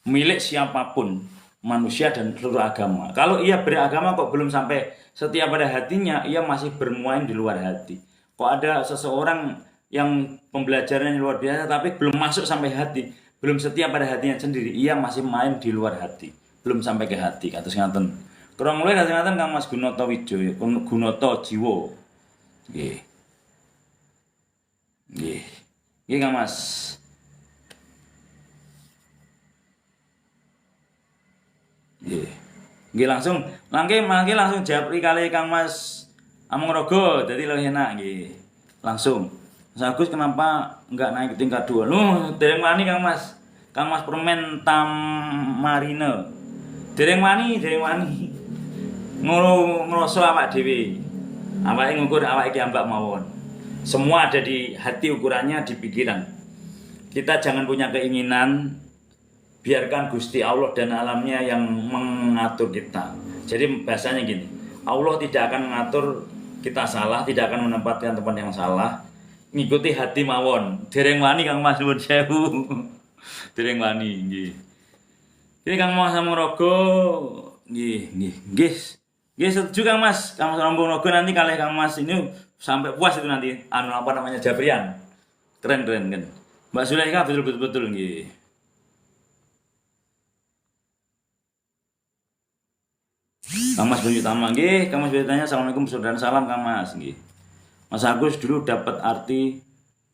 milik siapapun, manusia dan seluruh agama. Kalau ia beragama kok belum sampai setia pada hatinya, ia masih bermain di luar hati. Kok ada seseorang yang pembelajarannya luar biasa tapi belum masuk sampai hati, belum setia pada hatinya sendiri, ia masih main di luar hati, belum sampai ke hati. Kados ngaten. Kurang luwih kados ngaten Kang Mas Gunoto Wijoyo, Gunoto Jiwo. Nggih. Nggih Kang Mas. Nggih langsung jawab kali Kang Mas Amorogo, jadi lebih enak nggih. Langsung. Mas Agus kenapa enggak naik ke tingkat 2? Dereng wani Kang Mas. Kang Mas Permen Tamarine. Dereng wani. Ngroso awak dhewe. Awake ngukur awake iki ambak mawon. Semua ada di hati, ukurannya di pikiran. Kita jangan punya keinginan, biarkan Gusti Allah dan alamnya yang mengatur kita. Jadi bahasanya gini, Allah tidak akan mengatur kita salah, tidak akan menempatkan tempat yang salah. Ngikuti hati mawon. Dereng wani Kang Mas nuwun sewu. Dereng wani nggih. Ini Kang Mas Amorogo nggih. Nggih setuju Kang Mas Amorogo nanti kalih Kang Mas ini sampai puas itu nanti Jabrian. Keren kan. Mbak Zulaikha betul nggih. Kang Mas Bunyi Tama nggih, Kang Mas bertanya Assalamualaikum saudara salam Kang Mas nggih. Mas Agus dulu dapat arti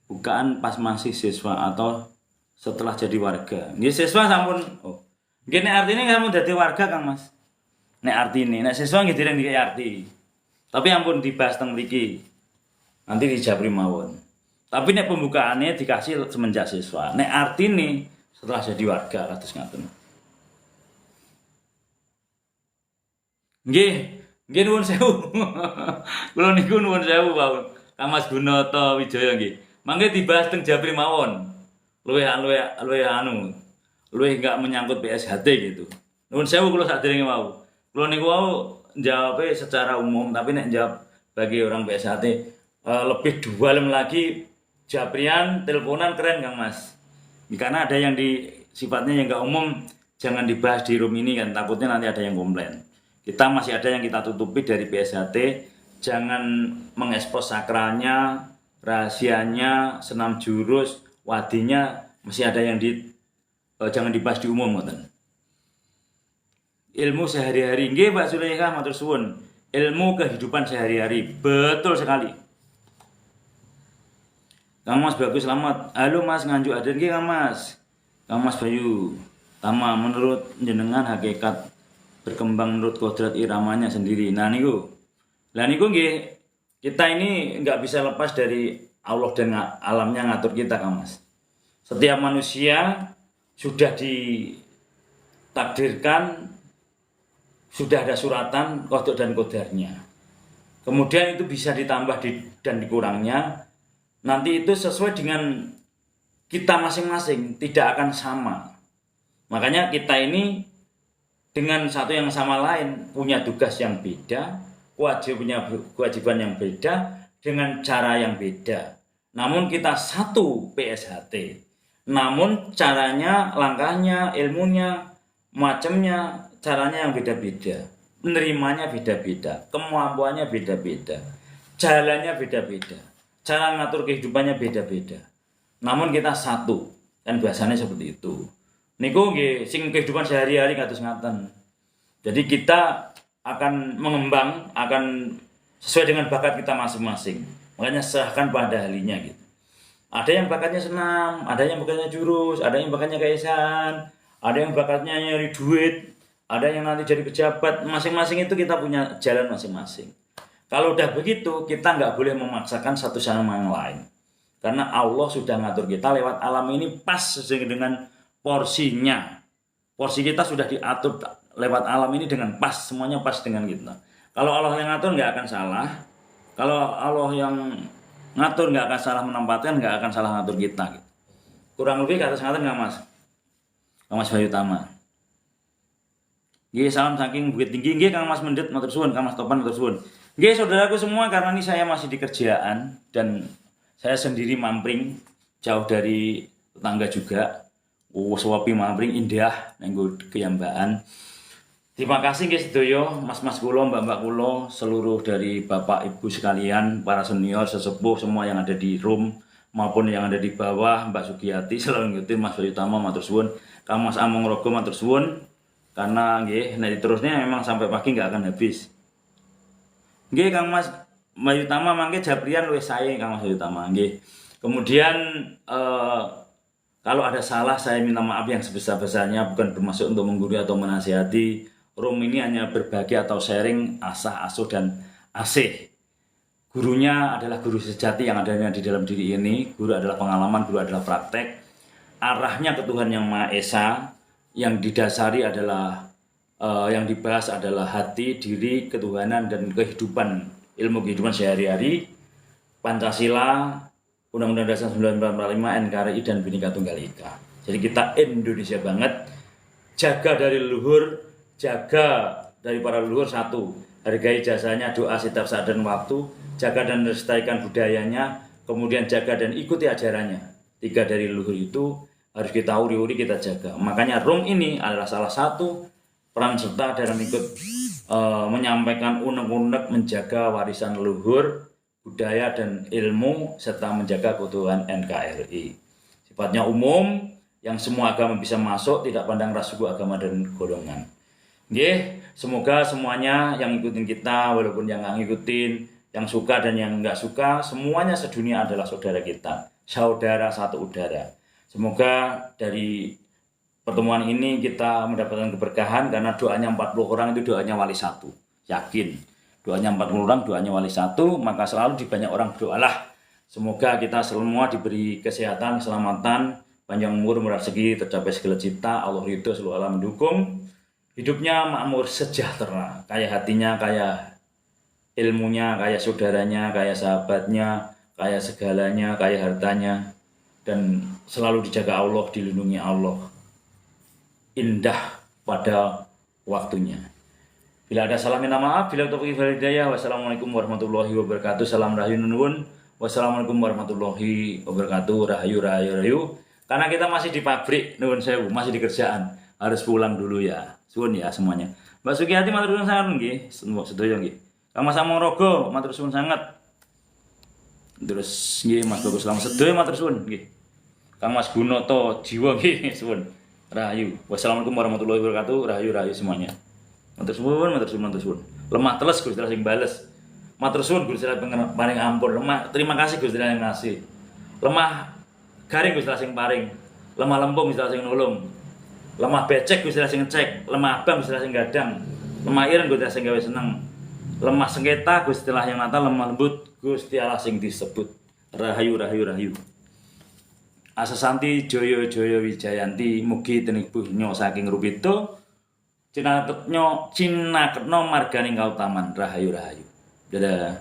bukaan pas masih siswa atau setelah jadi warga. Nggih siswa sampun. Nggih nek artine kamu dadi warga Kang Mas. Nek artine, nek siswa nggih dereng dikai arti. Tapi ampun dibahas teng mriki. Nanti dijabri mawon. Tapi nek pembukaannya dikasih semenjak siswa. Nek artine setelah jadi warga kados ngaten. Nggih nuwun sewu. Kula niku nuwun sewu mawon. Kang Mas Gunoto Wijoyo nggih. Mangke dibahas teng Jabri mawon. Luwih enggak menyangkut PSHT gitu. Nuwun sewu kula saderenge mau. Kula niku wau jawabnya secara umum, tapi nek jawab bagi orang PSHT lebih dualem lagi Jabrian teleponan keren Kang Mas. Karena ada yang sifatnya yang enggak umum, jangan dibahas di room ini kan, takutnya nanti ada yang komplain. Kita masih ada yang kita tutupi dari PSHT, jangan mengekspos sakralnya, rahasianya, senam jurus, wadinya, masih ada yang jangan dibahas di umum ngoten. Ilmu sehari-hari, nggih Mbak Zulaikha matur suwun. Ilmu kehidupan sehari-hari, betul sekali. Kang Mas Bagus selamat. Halo Mas Nganjuk Aden nggih Kang Mas. Kang Mas Bayu Tama, menurut jenengan hakikat berkembang menurut kodrat iramanya sendiri. Nah niku nggih, kita ini nggak bisa lepas dari Allah dan alamnya ngatur kita Kang Mas. Setiap manusia sudah ditakdirkan, sudah ada suratan kodrat dan kodarnya. Kemudian itu bisa ditambah dan dikurangnya. Nanti itu sesuai dengan kita masing-masing, tidak akan sama. Makanya kita ini dengan satu yang sama lain punya tugas yang beda, kewajiban yang beda, dengan cara yang beda. Namun kita satu PSHT. Namun caranya, langkahnya, ilmunya, macamnya caranya yang beda-beda, menerimanya beda-beda, kemampuannya beda-beda, jalannya beda-beda, cara ngatur kehidupannya beda-beda. Namun kita satu, kan biasanya seperti itu. Niku nggih sing kehidupan sehari-hari kados ngaten. Jadi kita akan mengembang, akan sesuai dengan bakat kita masing-masing. Makanya serahkan pada ahlinya gitu. Ada yang bakatnya senam, ada yang bakatnya jurus, ada yang bakatnya kaisan, ada yang bakatnya nyari duit, ada yang nanti jadi pejabat. Masing-masing itu kita punya jalan masing-masing. Kalau udah begitu, kita nggak boleh memaksakan satu sama yang lain. Karena Allah sudah ngatur kita lewat alam ini pas sesuai dengan porsinya. Porsi kita sudah diatur lewat alam ini dengan pas, semuanya pas dengan kita. Kalau Allah yang ngatur nggak akan salah. Kalau Allah yang ngatur nggak akan salah menempatkan, nggak akan salah ngatur kita. Gitu. Kurang lebih kata ngatur nggak Mas? Kang Mas Bayu Tama. Nggih, salam saking Bukit Tinggi. Nggih, Kang Mas Mendet matur suwun, Kang Mas Topan matur suwun. Nggih, saudaraku semua, karena ini saya masih di kerjaan dan saya sendiri mampring jauh dari tetangga juga. Suwapi mampring indah nenggo keyambaan. Terima kasih nggih sedaya mas-mas kula, mbak-mbak kula, seluruh dari Bapak Ibu sekalian, para senior, sesepuh semua yang ada di room maupun yang ada di bawah, Mbak Sugiyati selalu ngikutin, Mas Bayu Tama matur suwun, Kang Mas Among Rogo matur suwun. Karena nggih nanti terusnya memang sampai pagi nggak akan habis. Nggih Kang Mas Bayu Tama mangke jabrian luwih sae Kang Mas Bayu Tama nggih. Kemudian kalau ada salah saya minta maaf yang sebesar-besarnya, bukan bermaksud untuk menggurui atau menasihati. Room ini hanya berbagi atau sharing asah, asuh, dan asih. Gurunya adalah guru sejati yang ada di dalam diri ini. Guru adalah pengalaman, guru adalah praktek. Arahnya ke Tuhan Yang Maha Esa, yang didasari adalah, yang dibahas adalah hati, diri, ketuhanan, dan kehidupan, ilmu kehidupan sehari-hari, Pancasila, Undang-Undang Dasar 1945, NKRI, dan Bhinneka Tunggal Ika. Jadi kita Indonesia banget, jaga dari leluhur, jaga dari para leluhur satu, hargai jasanya, doa setiap saat dan waktu, jaga dan lestarikan budayanya, kemudian jaga dan ikuti ajarannya. 3 dari leluhur itu harus kita uri-uri, kita jaga. Makanya room ini adalah salah satu peran serta dalam ikut menyampaikan unek-unek menjaga warisan leluhur, budaya dan ilmu, serta menjaga keutuhan NKRI. Sifatnya umum, yang semua agama bisa masuk, tidak pandang ras, suku, agama, dan golongan. Nggih, semoga semuanya yang ngikutin kita, walaupun yang nggak ngikutin, yang suka dan yang nggak suka, semuanya sedunia adalah saudara kita, saudara satu udara. Semoga dari pertemuan ini kita mendapatkan keberkahan, karena doanya 40 orang itu doanya wali satu. Yakin, doanya 40 orang, doanya wali satu, maka selalu di banyak orang berdoalah. Semoga kita semua diberi kesehatan, keselamatan, panjang umur, murah rezeki, tercapai segala cipta, Allah ridho, seluruh alam mendukung. Hidupnya makmur, sejahtera, kaya hatinya, kaya ilmunya, kaya saudaranya, kaya sahabatnya, kaya segalanya, kaya hartanya, dan selalu dijaga Allah, dilindungi Allah. Indah pada waktunya. Bila ada salah minta maaf, bila taufiq wal hidayah. Wassalamualaikum warahmatullahi wabarakatuh. Salam rahayu nuwun. Wassalamualaikum warahmatullahi wabarakatuh. Rahayu rahayu rahayu. Karena kita masih di pabrik, nuwun sewu, masih di kerjaan, harus pulang dulu ya. Suwun ya semuanya. Mbak Sugiyati matur suwun sangat nggih, sedaya nggih. Kang Mas Among Rogo matur suwun sangat. Terus nggih Mas Bagus Selamat sedaya matur suwun nggih. Kang Mas Gunoto Jiwa nggih suwun. Rahayu. Wassalamualaikum warahmatullahi wabarakatuh. Rahayu rahayu semuanya. Matur suwun, matur suwun, matur suwun. Lemah teles Gusti Allah sing bales. Matur suwun Gusti Allah paring ampun. Lemah, terima kasih Gusti Allah yang ngasih. Lemah garing Gusti Allah sing paring. Lemah lempung Gusti Allah sing nulung. Lemah becek Gusti Allah sing ngecek, lemah abang Gusti Allah sing gadang, lemah ireng Gusti Allah sing gawe seneng, lemah sengketa Gusti Allah yang nata, lemah lembut Gusti Allah sing disebut. Rahayu rahayu rahayu. Asasanti Joyo Joyo Wijayanti, mugi tenibuhnyo saking rupito, cinaketno marganing kautaman. Rahayu rahayu. Dadah.